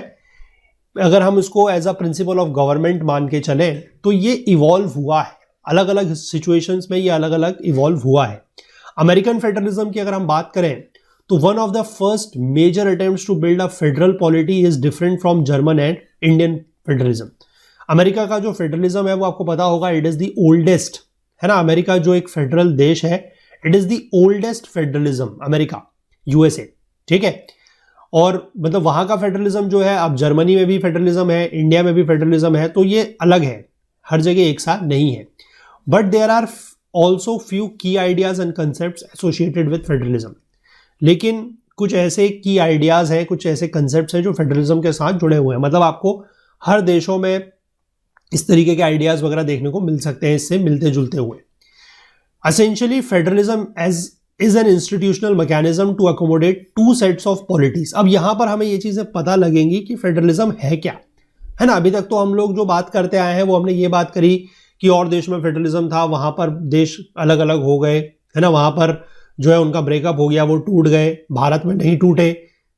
Speaker 1: अगर हम इसको as a principle of government मान के चलें तो ये इवॉल्व हुआ है, अलग अलग सिचुएशंस में ये अलग अलग इवॉल्व हुआ है। अमेरिकन फेडरलिज्म की अगर हम बात करें तो one of the first major attempts to build a federal polity is different from German and Indian federalism. America का जो फेडरलिज्म है वो आपको पता होगा, इट इज द ओल्डेस्ट, है ना। अमेरिका जो एक फेडरल देश है, it is the oldest federalism, America, USA. ठीक है, और मतलब वहां का फेडरलिज्म जो है, अब जर्मनी में भी फेडरलिज्म है, इंडिया में भी फेडरलिज्म है, तो ये अलग है, हर जगह एक साथ नहीं है। But there are also few key ideas and concept associated with federalism. लेकिन कुछ ऐसे की आइडियाज हैं, कुछ ऐसे कंसेप्ट हैं जो फेडरलिज्म के साथ जुड़े हुए हैं। मतलब आपको हर देशों में इस तरीके के आइडियाज वगैरह देखने को मिल सकते हैं, इससे मिलते जुलते हुए। Essentially federalism as is an institutional mechanism to accommodate two sets of polities. अब यहां पर हमें ये चीजें पता लगेंगी कि फेडरलिज्म है क्या, है ना। अभी तक तो हम लोग जो बात करते आए हैं वो हमने ये बात करी कि और देश में फेडरलिज्म था, वहां पर देश अलग अलग हो गए, है ना, वहां पर जो है उनका ब्रेकअप हो गया, वो टूट गए। भारत में नहीं टूटे,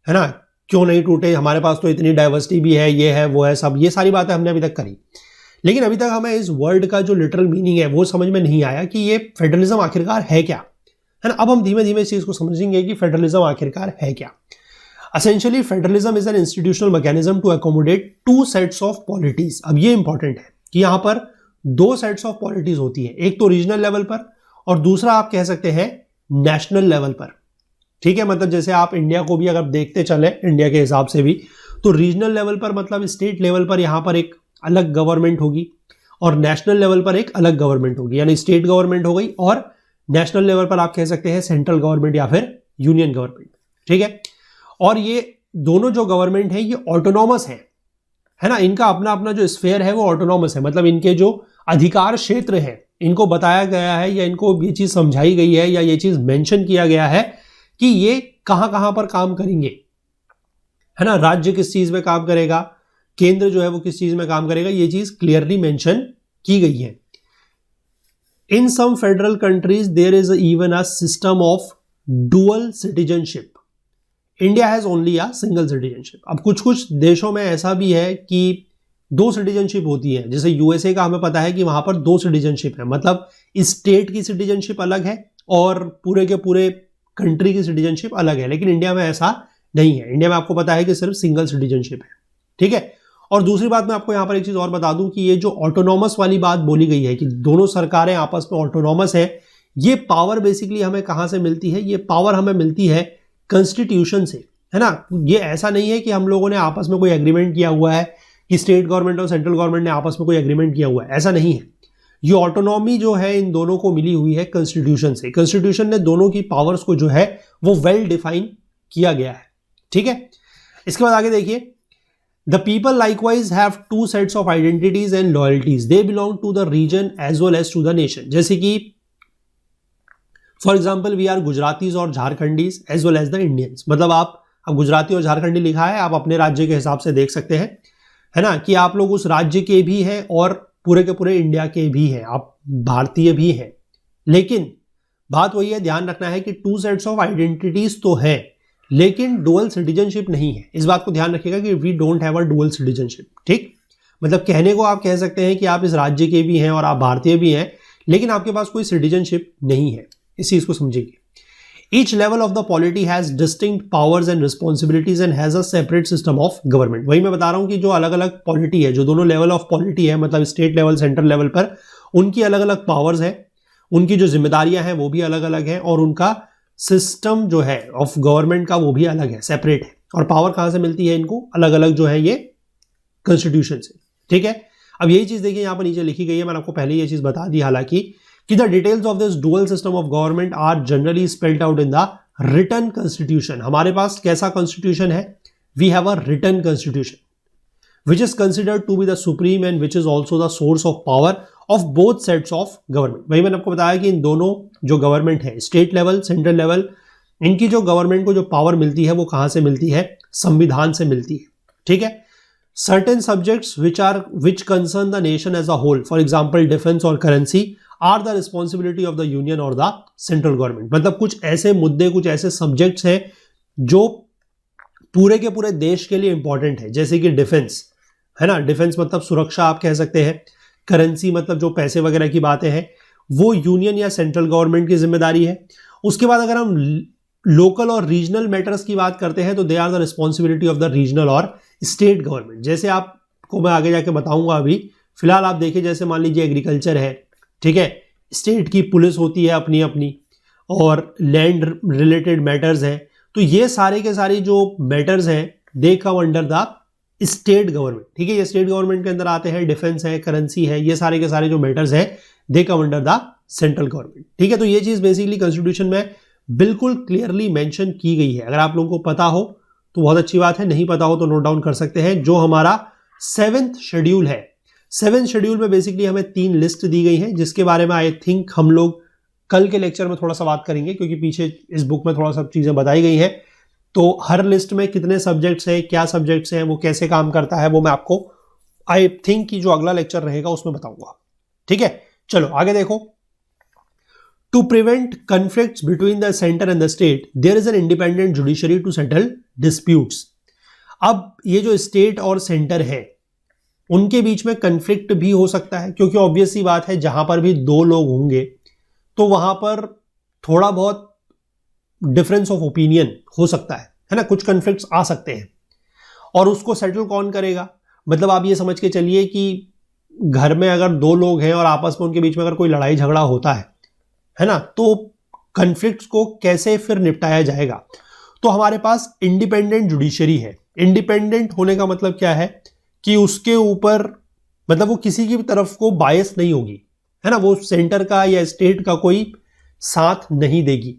Speaker 1: है ना, क्यों नहीं टूटे, हमारे पास तो इतनी डाइवर्सिटी भी है, ये है वो है, सब ये सारी बातें हमने अभी तक करी। लेकिन अभी तक हमें इस वर्ड का जो लिटरल मीनिंग है वो समझ में नहीं आया कि ये फेडरलिज्म आखिरकार है क्या, है ना। अब हम धीमे धीमे इस चीज को समझेंगे कि फेडरलिज्म आखिरकार है क्या। Essentially federalism is an institutional mechanism to accommodate two sets of polities. अब ये इंपॉर्टेंट है कि यहां पर दो सेट्स ऑफ पॉलिटीज होती है, एक तो रीजनल लेवल पर और दूसरा आप कह सकते हैं नेशनल लेवल पर। ठीक है, मतलब जैसे आप इंडिया को भी अगर देखते चले इंडिया के हिसाब से भी, तो रीजनल लेवल पर मतलब स्टेट लेवल पर यहां पर एक अलग गवर्नमेंट होगी और नेशनल लेवल पर एक अलग गवर्नमेंट होगी, यानी स्टेट गवर्नमेंट हो गई और नेशनल लेवल पर आप कह सकते हैं सेंट्रल गवर्नमेंट या फिर यूनियन गवर्नमेंट। ठीक है, और ये दोनों जो गवर्नमेंट है ये ऑटोनॉमस है ना, इनका अपना अपना जो स्फेयर है वो ऑटोनॉमस है, मतलब इनके जो अधिकार क्षेत्र है इनको बताया गया है या इनको ये चीज समझाई गई है या ये चीज मेंशन किया गया है कि ये कहां कहां पर काम करेंगे, है ना। राज्य किस चीज में काम करेगा, केंद्र जो है वो किस चीज में काम करेगा, ये चीज क्लियरली मेंशन की गई है। In some federal countries, there is even a system of dual citizenship. India has only a single citizenship. अब कुछ कुछ देशों में ऐसा भी है कि दो सिटीजनशिप होती है, जैसे यूएसए का हमें पता है कि वहां पर दो सिटीजनशिप है, मतलब स्टेट की सिटीजनशिप अलग है और पूरे के पूरे कंट्री की सिटीजनशिप अलग है। लेकिन इंडिया में ऐसा नहीं है, इंडिया में आपको पता है कि सिर्फ सिंगल सिटीजनशिप है। ठीक है, और दूसरी बात मैं आपको यहां पर एक चीज और बता दूं कि ये जो ऑटोनॉमस वाली बात बोली गई है कि दोनों सरकारें आपस में ऑटोनॉमस है, ये पावर बेसिकली हमें कहां से मिलती है, ये पावर हमें मिलती है कॉन्स्टिट्यूशन से, है ना। ये ऐसा नहीं है कि हम लोगों ने आपस में कोई एग्रीमेंट किया हुआ है कि स्टेट गवर्नमेंट और सेंट्रल गवर्नमेंट ने आपस में कोई एग्रीमेंट किया हुआ है, ऐसा नहीं है। ये ऑटोनॉमी जो है इन दोनों को मिली हुई है कॉन्स्टिट्यूशन से। कॉन्स्टिट्यूशन ने दोनों की पावर्स को जो है वो वेल डिफाइन किया गया है। ठीक है, इसके बाद आगे देखिए, The people likewise have two sets of identities and loyalties. They belong to the region as well as to the nation. जैसे कि for example we are Gujaratis और Jharkhandis as well as the Indians. मतलब आप गुजराती और झारखंडी लिखा है, आप अपने राज्य के हिसाब से देख सकते हैं, है ना, कि आप लोग उस राज्य के भी हैं और पूरे के पूरे इंडिया के भी हैं, आप भारतीय भी हैं। लेकिन बात वही है, ध्यान रखना है कि टू सेट्स ऑफ आइडेंटिटीज तो है लेकिन डुअल सिटीजनशिप नहीं है। इस बात को ध्यान रखिएगा कि we don't have a dual citizenship. ठीक, मतलब कहने को आप कह सकते हैं कि आप इस राज्य के भी हैं और आप भारतीय भी हैं, लेकिन आपके पास कोई सिटीजनशिप नहीं है। इस चीज को समझिए। Each level of the polity has distinct powers and responsibilities and has a separate system of government. वही मैं बता रहा हूं कि जो अलग अलग पॉलिटी है, जो दोनों लेवल ऑफ पॉलिटी है, मतलब स्टेट लेवल सेंट्रल लेवल पर, उनकी अलग अलग पावर्स है, उनकी जो जिम्मेदारियां हैं वो भी अलग अलग हैं, और उनका सिस्टम जो है ऑफ गवर्नमेंट का वो भी अलग है, सेपरेट है। और पावर कहां से मिलती है इनको? अलग अलग जो है ये कॉन्स्टिट्यूशन से। ठीक है, अब यही चीज देखिए यहां पर नीचे लिखी गई है, मैंने आपको पहले ये चीज बता दी हालांकि, कि the details of this dual system of government are generally spelled out in the written constitution. हमारे पास कैसा कॉन्स्टिट्यूशन है? We have a written constitution which is considered to be the supreme and which is also the source of power of both sets of government। वही मैंने आपको बताया कि इन दोनों जो गवर्नमेंट है, स्टेट लेवल सेंट्रल लेवल, इनकी जो गवर्नमेंट को जो पावर मिलती है वो कहां से मिलती है? संविधान से मिलती है। ठीक है, certain subjects which concern the nation as a whole, for example defense और currency, are the responsibility of the union or the central government। मतलब कुछ ऐसे मुद्दे, कुछ ऐसे सब्जेक्ट्स हैं जो पूरे के पूरे देश के लिए इंपॉर्टेंट है, जैसे कि डिफेंस है ना, डिफेंस मतलब सुरक्षा आप कह सकते हैं, करेंसी मतलब जो पैसे वगैरह की बातें हैं वो यूनियन या सेंट्रल गवर्नमेंट की जिम्मेदारी है। उसके बाद अगर हम लोकल और रीजनल मैटर्स की बात करते हैं तो they are the responsibility of the regional और स्टेट गवर्नमेंट। जैसे आपको मैं आगे जाके बताऊंगा, अभी फिलहाल आप देखिए, जैसे मान लीजिए एग्रीकल्चर है, ठीक है, स्टेट की पुलिस होती है अपनी अपनी, और लैंड रिलेटेड मैटर्स हैं, तो ये सारे के सारे जो मैटर्स हैं they come under the state government. ठीक है, ये स्टेट गवर्नमेंट के अंदर आते हैं, डिफेंस है, करेंसी है, ये सारे के सारे जो मैटर्स हैं they come under the central government. ठीक है, तो ये चीज बेसिकली कॉन्स्टिट्यूशन में बिल्कुल क्लियरली मेंशन की गई है। अगर आप लोगों को पता हो तो बहुत अच्छी बात है, नहीं पता हो तो नोट डाउन कर सकते हैं। जो हमारा 7th शेड्यूल है, 7th शेड्यूल में बेसिकली हमें 3 लिस्ट दी गई है, जिसके बारे में आई थिंक हम लोग कल के लेक्चर में थोड़ा सा बात करेंगे, क्योंकि पीछे इस बुक में थोड़ा सा चीजें बताई गई हैं। तो हर लिस्ट में कितने सब्जेक्ट्स हैं, क्या सब्जेक्ट्स हैं, वो कैसे काम करता है, वो मैं आपको आई थिंक कि जो अगला लेक्चर रहेगा उसमें बताऊंगा। ठीक है, चलो आगे देखो। To prevent conflicts between the centre and the state there is an independent judiciary to settle disputes. अब ये जो स्टेट और सेंटर है उनके बीच में कॉन्फ्लिक्ट भी हो सकता है, क्योंकि ऑब्वियस सी बात है जहां पर भी 2 लोग होंगे तो वहां पर थोड़ा बहुत डिफरेंस ऑफ ओपिनियन हो सकता है ना, कुछ कॉन्फ्लिक्ट्स आ सकते हैं, और उसको सेटल कौन करेगा? मतलब आप ये समझ के चलिए कि घर में अगर 2 लोग हैं और आपस में उनके बीच में अगर कोई लड़ाई झगड़ा होता है ना, तो कॉन्फ्लिक्ट्स को कैसे फिर निपटाया जाएगा? तो हमारे पास इंडिपेंडेंट जुडिशरी है। इंडिपेंडेंट होने का मतलब क्या है कि उसके ऊपर मतलब वो किसी की तरफ को बायस नहीं होगी, है ना, वो सेंटर का या स्टेट का कोई साथ नहीं देगी।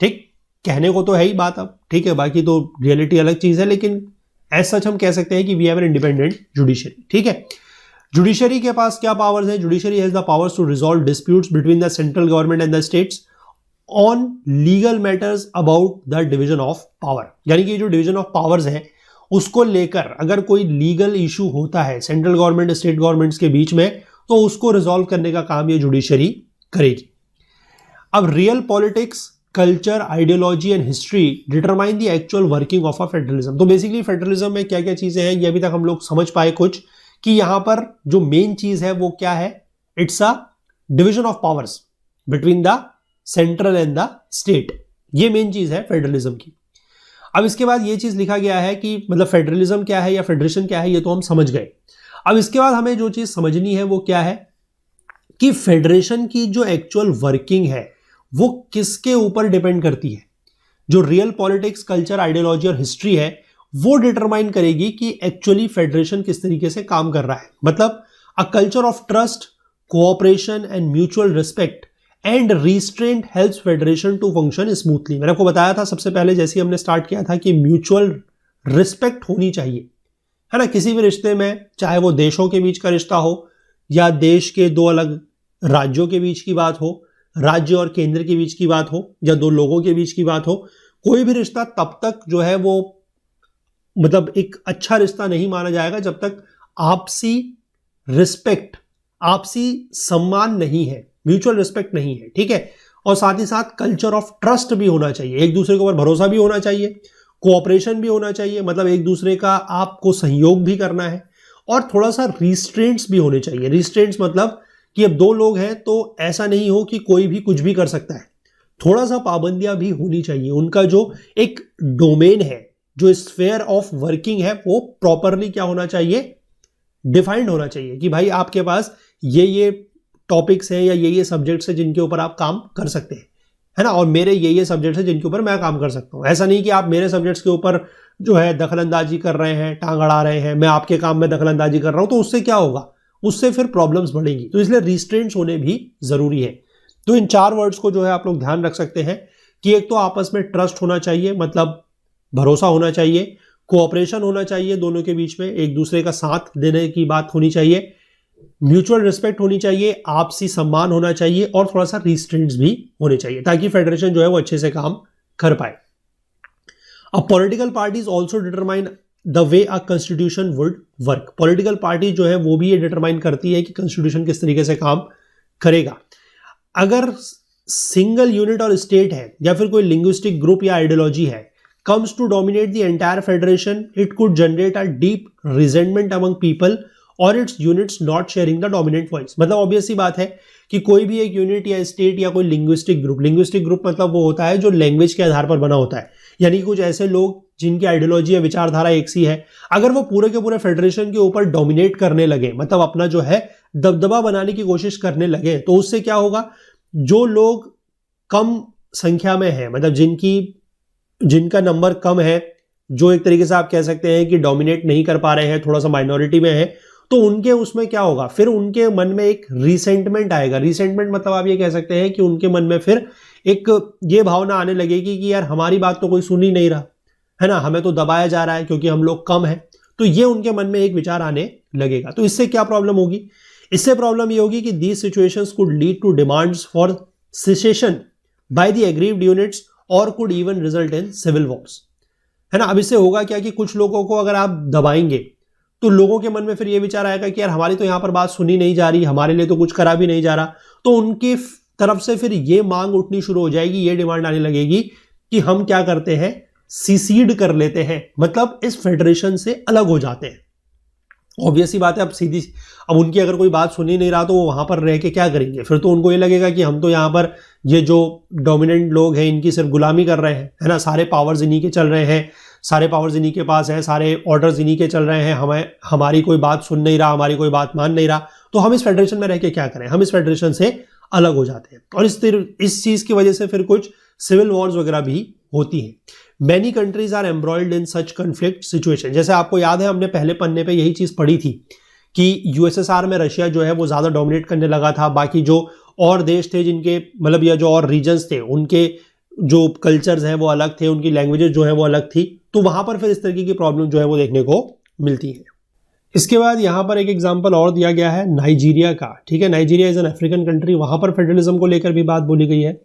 Speaker 1: ठीक, कहने को तो है ही बात अब, ठीक है, बाकी तो रियलिटी अलग चीज है, लेकिन एज सच हम कह सकते हैं कि we have an independent judiciary. ठीक है, जुडिशरी के पास क्या पावर्स है? Judiciary has the powers to resolve disputes between the central government and the states on legal matters about the division of power. यानी कि जो डिवीजन ऑफ पावर्स है उसको लेकर अगर कोई लीगल इशू होता है सेंट्रल गवर्नमेंट स्टेट गवर्नमेंट्स के बीच में, तो उसको रिजॉल्व करने का काम ये जुडिशरी करेगी। अब real politics, culture, ideology and history determine the actual working of a federalism. तो बेसिकली फेडरलिज्म में क्या क्या चीजें हैं ये अभी तक हम लोग समझ पाए कुछ, कि यहां पर जो मेन चीज है वो क्या है? It's a division of powers between the central and the state. ये मेन चीज है फेडरलिज्म की। अब इसके बाद ये चीज लिखा गया है कि मतलब फेडरलिज्म क्या है या फेडरेशन क्या है, ये तो हम समझ गए। अब इसके बाद हमें जो चीज समझनी है वो क्या है कि फेडरेशन की जो एक्चुअल वर्किंग है वो किसके ऊपर डिपेंड करती है? जो रियल पॉलिटिक्स, कल्चर, आइडियोलॉजी और हिस्ट्री है वो डिटरमाइन करेगी कि एक्चुअली फेडरेशन किस तरीके से काम कर रहा है। मतलब a culture of trust, cooperation and mutual respect and restraint helps federation to function smoothly. मैंने आपको बताया था सबसे पहले जैसे ही हमने स्टार्ट किया था कि म्यूचुअल रिस्पेक्ट होनी चाहिए, है ना, किसी भी रिश्ते में, चाहे वो देशों के बीच का रिश्ता हो या देश के 2 अलग राज्यों के बीच की बात हो, राज्य और केंद्र के बीच की बात हो, या 2 लोगों के बीच की बात हो। कोई भी रिश्ता तब तक जो है वो मतलब एक अच्छा रिश्ता नहीं माना जाएगा जब तक आपसी रिस्पेक्ट, आपसी सम्मान नहीं है, म्यूचुअल रिस्पेक्ट नहीं है। ठीक है, और साथ ही साथ कल्चर ऑफ ट्रस्ट भी होना चाहिए, एक दूसरे के ऊपर भरोसा भी होना चाहिए, कोऑपरेशन भी होना चाहिए, मतलब एक दूसरे का आपको सहयोग भी करना है, और थोड़ा सा रिस्ट्रेंट्स भी होने चाहिए। रिस्ट्रेंट्स मतलब कि अब 2 लोग हैं तो ऐसा नहीं हो कि कोई भी कुछ भी कर सकता है, थोड़ा सा पाबंदियां भी होनी चाहिए। उनका जो एक डोमेन है, जो स्फेयर ऑफ वर्किंग है, वो प्रॉपरली क्या होना चाहिए, डिफाइंड होना चाहिए कि भाई आपके पास ये टॉपिक्स हैं या ये सब्जेक्ट्स हैं जिनके ऊपर आप काम कर सकते हैं, है ना, और मेरे ये सब्जेक्ट्स हैं जिनके ऊपर मैं काम कर सकता हूं। ऐसा नहीं कि आप मेरे सब्जेक्ट्स के ऊपर जो है दखलंदाजी कर रहे हैं, टांग अड़ा रहे हैं, मैं आपके काम में दखलंदाजी कर रहा हूं, तो उससे क्या होगा, उससे फिर प्रॉब्लम्स बढ़ेंगी। तो इसलिए रिस्ट्रेंट्स होने भी जरूरी है। तो इन 4 वर्ड्स को जो है आप लोग ध्यान रख सकते हैं कि एक तो आपस में ट्रस्ट होना चाहिए, मतलब भरोसा होना चाहिए, कोऑपरेशन होना चाहिए दोनों के बीच में, एक दूसरे का साथ देने की बात होनी चाहिए, म्यूचुअल रिस्पेक्ट होनी चाहिए, आपसी सम्मान होना चाहिए, और थोड़ा सा रिस्ट्रेंट्स भी होने चाहिए, ताकि फेडरेशन जो है वो अच्छे से काम कर पाए। अब political parties also determine the way a constitution would work. Political party जो है वो भी ये डिटरमाइन करती है कि कॉन्स्टिट्यूशन किस तरीके से काम करेगा। अगर सिंगल यूनिट और स्टेट है या फिर कोई लिंग्विस्टिक ग्रुप या आइडियोलॉजी है comes to dominate the entire federation, it could generate a deep resentment among people or its units not sharing the dominant voice। मतलब ऑब्वियस सी बात है कि कोई भी एक यूनिट या स्टेट या कोई लिंग्विस्टिक ग्रुप मतलब वो होता है जो लैंग्वेज के आधार पर बना होता है, यानी कुछ ऐसे लोग जिनकी आइडियोलॉजी या विचारधारा एक सी है, अगर वो पूरे के पूरे फेडरेशन के ऊपर डोमिनेट करने लगे, मतलब अपना जो है दबदबा बनाने की कोशिश करने लगे, तो उससे क्या होगा, जो लोग कम संख्या में है, मतलब जिनका नंबर कम है, जो एक तरीके से आप कह सकते हैं कि डोमिनेट नहीं कर पा रहे हैं, थोड़ा सा माइनॉरिटी में है, तो उनके उसमें क्या होगा, फिर उनके मन में एक रिसेंटमेंट आएगा। रिसेंटमेंट मतलब आप ये कह सकते हैं कि उनके मन में फिर एक ये भावना आने लगेगी कि यार हमारी बात तो कोई सुन ही नहीं रहा है ना, हमें तो दबाया जा रहा है क्योंकि हम लोग कम हैं। तो ये उनके मन में एक विचार आने लगेगा। तो इससे क्या प्रॉब्लम होगी, इससे प्रॉब्लम ये होगी कि these situations could lead to demands for secession by the aggrieved units और could even result in civil wars, है ना। अब इससे होगा क्या कि कुछ लोगों को अगर आप दबाएंगे तो लोगों के मन में फिर ये विचार आएगा कि यार हमारी तो यहां पर बात सुनी नहीं जा रही, हमारे लिए तो कुछ करा भी नहीं जा रहा, तो उनकी तरफ से फिर ये मांग उठनी शुरू हो जाएगी, ये डिमांड आने लगेगी कि हम क्या करते हैं, सीसीड कर लेते हैं, मतलब इस फेडरेशन से अलग हो जाते हैं। ऑब्वियस ही बात है, अब उनकी अगर कोई बात सुन ही नहीं रहा तो वो वहां पर रह के क्या करेंगे, फिर तो उनको ये लगेगा कि हम तो यहाँ पर ये जो डोमिनेंट लोग हैं इनकी सिर्फ गुलामी कर रहे हैं, है ना, सारे पावर्स इन्हीं के चल रहे हैं, सारे पावर्स इन्हीं के पास हैं, सारे ऑर्डर्स इन्हीं के चल रहे हैं, हमारी कोई बात सुन नहीं रहा, हमारी कोई बात मान नहीं रहा, तो हम इस फेडरेशन में रह के क्या करें, हम इस फेडरेशन से अलग हो जाते हैं। और इस चीज की वजह से फिर कुछ सिविल वॉर्स वगैरह भी होती हैं। Many countries are embroiled in such conflict situation. जैसे आपको याद है हमने पहले पन्ने पे यही चीज पढ़ी थी कि यूएसएसआर में रशिया जो है वो ज्यादा डोमिनेट करने लगा था, बाकी जो और देश थे जिनके मतलब या जो और रीजन्स थे उनके जो कल्चर्स हैं वो अलग थे, उनकी लैंग्वेजेस जो है वो अलग थी, तो वहां पर फिर इस तरीके की प्रॉब्लम जो है वो देखने को मिलती है। इसके बाद यहां पर एक एग्जांपल और दिया गया है नाइजीरिया का, ठीक है। Nigeria is an African country, वहां पर फेडरलिज्म को लेकर भी बात बोली गई है।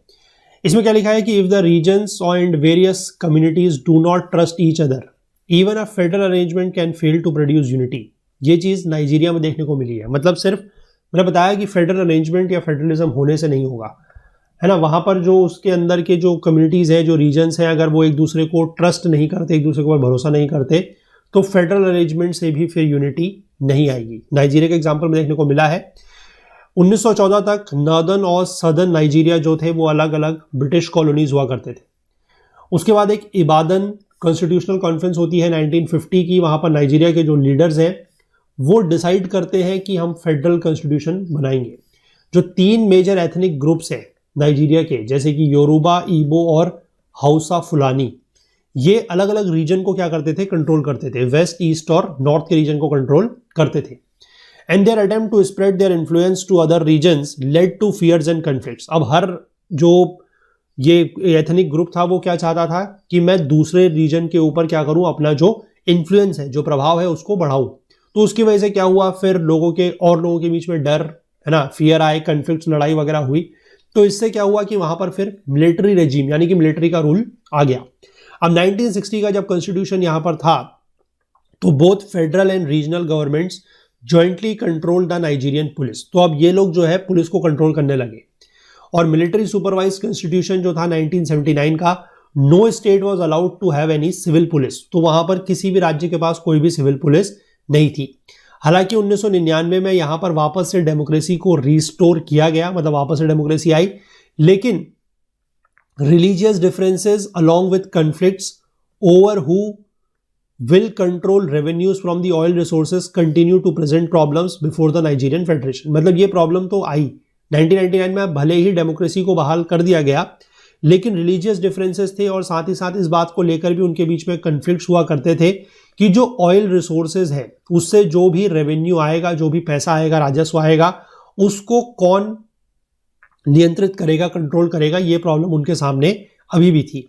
Speaker 1: इसमें क्या लिखा है कि if the regions and various communities do not trust each other even a federal arrangement can fail to produce unity. ये चीज नाइजीरिया में देखने को मिली है। मतलब सिर्फ मैंने बताया कि फेडरल अरेंजमेंट या फेडरलिज्म होने से नहीं होगा, है ना, वहां पर जो उसके अंदर के जो कम्युनिटीज हैं, जो रीजन्स हैं, अगर वो एक दूसरे को ट्रस्ट नहीं करते, एक दूसरे के ऊपर भरोसा नहीं करते, तो फेडरल अरेंजमेंट से भी फिर यूनिटी नहीं आएगी। नाइजीरिया के एग्जाम्पल में देखने को मिला है 1914 तक नॉर्दर्न और सदर्न नाइजीरिया जो थे वो अलग अलग ब्रिटिश कॉलोनीज हुआ करते थे। उसके बाद एक इबादन कॉन्स्टिट्यूशनल कॉन्फ्रेंस होती है 1950 की, वहां पर नाइजीरिया के जो लीडर्स हैं वो डिसाइड करते हैं कि हम फेडरल कॉन्स्टिट्यूशन बनाएंगे। जो 3 मेजर एथनिक ग्रुप्स हैं नाइजीरिया के, जैसे कि योरूबा, इबो और हाउसा फुलानी, ये अलग अलग रीजन को क्या करते थे, कंट्रोल करते थे, वेस्ट, ईस्ट और नॉर्थ के रीजन को कंट्रोल करते थे। And their attempt to spread their influence to other regions led to fears and conflicts. अब हर जो ये एथनिक ग्रुप था वो क्या चाहता था कि मैं दूसरे रीजन के ऊपर क्या करूं, अपना जो इन्फ्लुएंस है, जो प्रभाव है, उसको बढ़ाऊं। तो उसकी वजह से क्या हुआ, फिर लोगों के बीच में डर, है ना, फियर आए, कन्फ्लिक्ट, लड़ाई वगैरह हुई। तो इससे क्या हुआ कि वहां पर फिर मिलिट्री रेजिम यानी कि मिलिट्री का रूल आ गया। अब 1960 का जब कॉन्स्टिट्यूशन यहां पर था तो both federal and regional governments jointly control the Nigerian police. तो अब ये लोग जो है पुलिस को कंट्रोल करने लगे। और मिलिट्री सुपरवाइज कॉन्स्टिट्यूशन जो था 1979 का, no state was allowed to have any civil police. तो वहां पर किसी भी राज्य के पास कोई भी सिविल पुलिस नहीं थी। हालांकि 1999 में यहां पर वापस से डेमोक्रेसी को रिस्टोर किया गया, मतलब वापस से डेमोक्रेसी आई, लेकिन religious differences along with conflicts over who will control revenues from the oil resources continue to present problems before the Nigerian Federation. मतलब ये प्रॉब्लम तो आई 1999 में, भले ही डेमोक्रेसी को बहाल कर दिया गया, लेकिन रिलीजियस डिफरेंसेस थे और साथ ही साथ इस बात को लेकर भी उनके बीच में कन्फ्लिक्ट्स हुआ करते थे कि जो ऑयल रिसोर्सेज है उससे जो भी रेवेन्यू आएगा, जो भी पैसा आएगा, राजस्व आएगा, उसको कौन नियंत्रित करेगा, कंट्रोल करेगा, ये प्रॉब्लम उनके सामने अभी भी थी.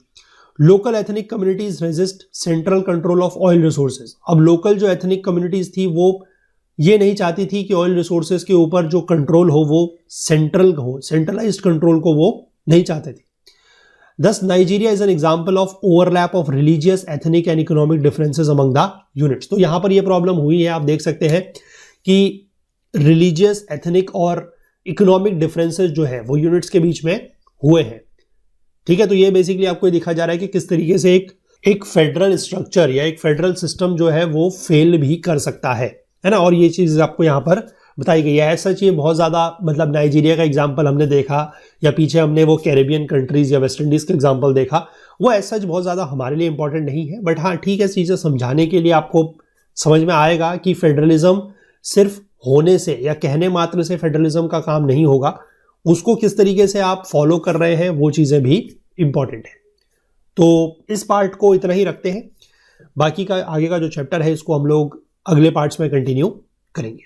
Speaker 1: Local ethnic communities resist central control of oil resources. अब लोकल जो एथनिक कम्युनिटीज थी वो ये नहीं चाहती थी कि ऑयल रिसोर्सेज के ऊपर जो कंट्रोल हो वो सेंट्रल हो, सेंट्रलाइज्ड कंट्रोल को वो नहीं चाहते थे. Thus, Nigeria is an example of overlap of religious, ethnic and economic differences among the units. तो यहां पर ये प्रॉब्लम हुई है, आप देख सकते हैं कि रिलीजियस, एथनिक और इकोनॉमिक डिफरेंसेस जो है वो यूनिट्स के बीच में हुए हैं. ठीक है, तो ये बेसिकली आपको दिखा जा रहा है कि किस तरीके से एक फेडरल स्ट्रक्चर या एक फेडरल सिस्टम जो है वो फेल भी कर सकता है ना. और ये चीज आपको यहाँ पर बताई गई है. ऐसा चाहिए बहुत ज़्यादा, मतलब नाइजीरिया का एग्जाम्पल हमने देखा या पीछे हमने वो कैरेबियन कंट्रीज या वेस्ट इंडीज़ का एग्जाम्पल देखा, वो ऐसा बहुत ज़्यादा हमारे लिए इंपॉर्टेंट नहीं है. बट हाँ ठीक है, चीज़ें समझाने के लिए आपको समझ में आएगा कि फेडरलिज्म सिर्फ होने से या कहने मात्र से फेडरलिज्म का काम नहीं होगा, उसको किस तरीके से आप फॉलो कर रहे हैं वो चीज़ें भी इंपॉर्टेंट है. तो इस पार्ट को इतना ही रखते हैं, बाकी का आगे का जो चैप्टर है इसको हम लोग अगले पार्ट्स में कंटिन्यू करेंगे.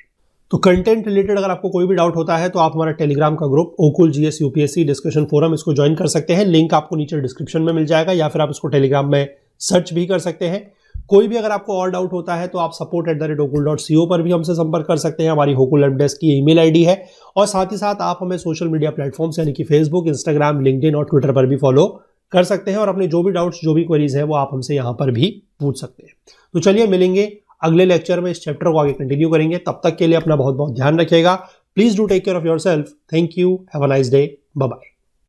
Speaker 1: तो कंटेंट रिलेटेड अगर आपको कोई भी डाउट होता है तो आप हमारा टेलीग्राम का group Okul GS UPSC discussion forum, इसको ज्वाइन कर सकते हैं. लिंक आपको नीचे डिस्क्रिप्शन में मिल जाएगा या फिर आप इसको टेलीग्राम में सर्च भी कर सकते हैं. कोई भी अगर आपको और डाउट होता है तो आप support@okul.co पर भी हमसे संपर्क कर सकते हैं. हमारी ओकुल हेल्प डेस्क की ईमेल आईडी है. और साथ ही साथ आप हमें सोशल मीडिया प्लेटफॉर्म्स यानी कि फेसबुक, इंस्टाग्राम, लिंक्डइन और ट्विटर पर भी फॉलो कर सकते हैं. और अपने जो भी डाउट्स, जो भी क्वेरीज हैं वो आप हमसे यहाँ पर भी पूछ सकते हैं. तो चलिए मिलेंगे अगले लेक्चर में, इस चैप्टर को आगे कंटिन्यू करेंगे. तब तक के लिए अपना बहुत बहुत ध्यान रखिएगा. Please do take care of yourself. Thank you. Have a nice day. Bye bye.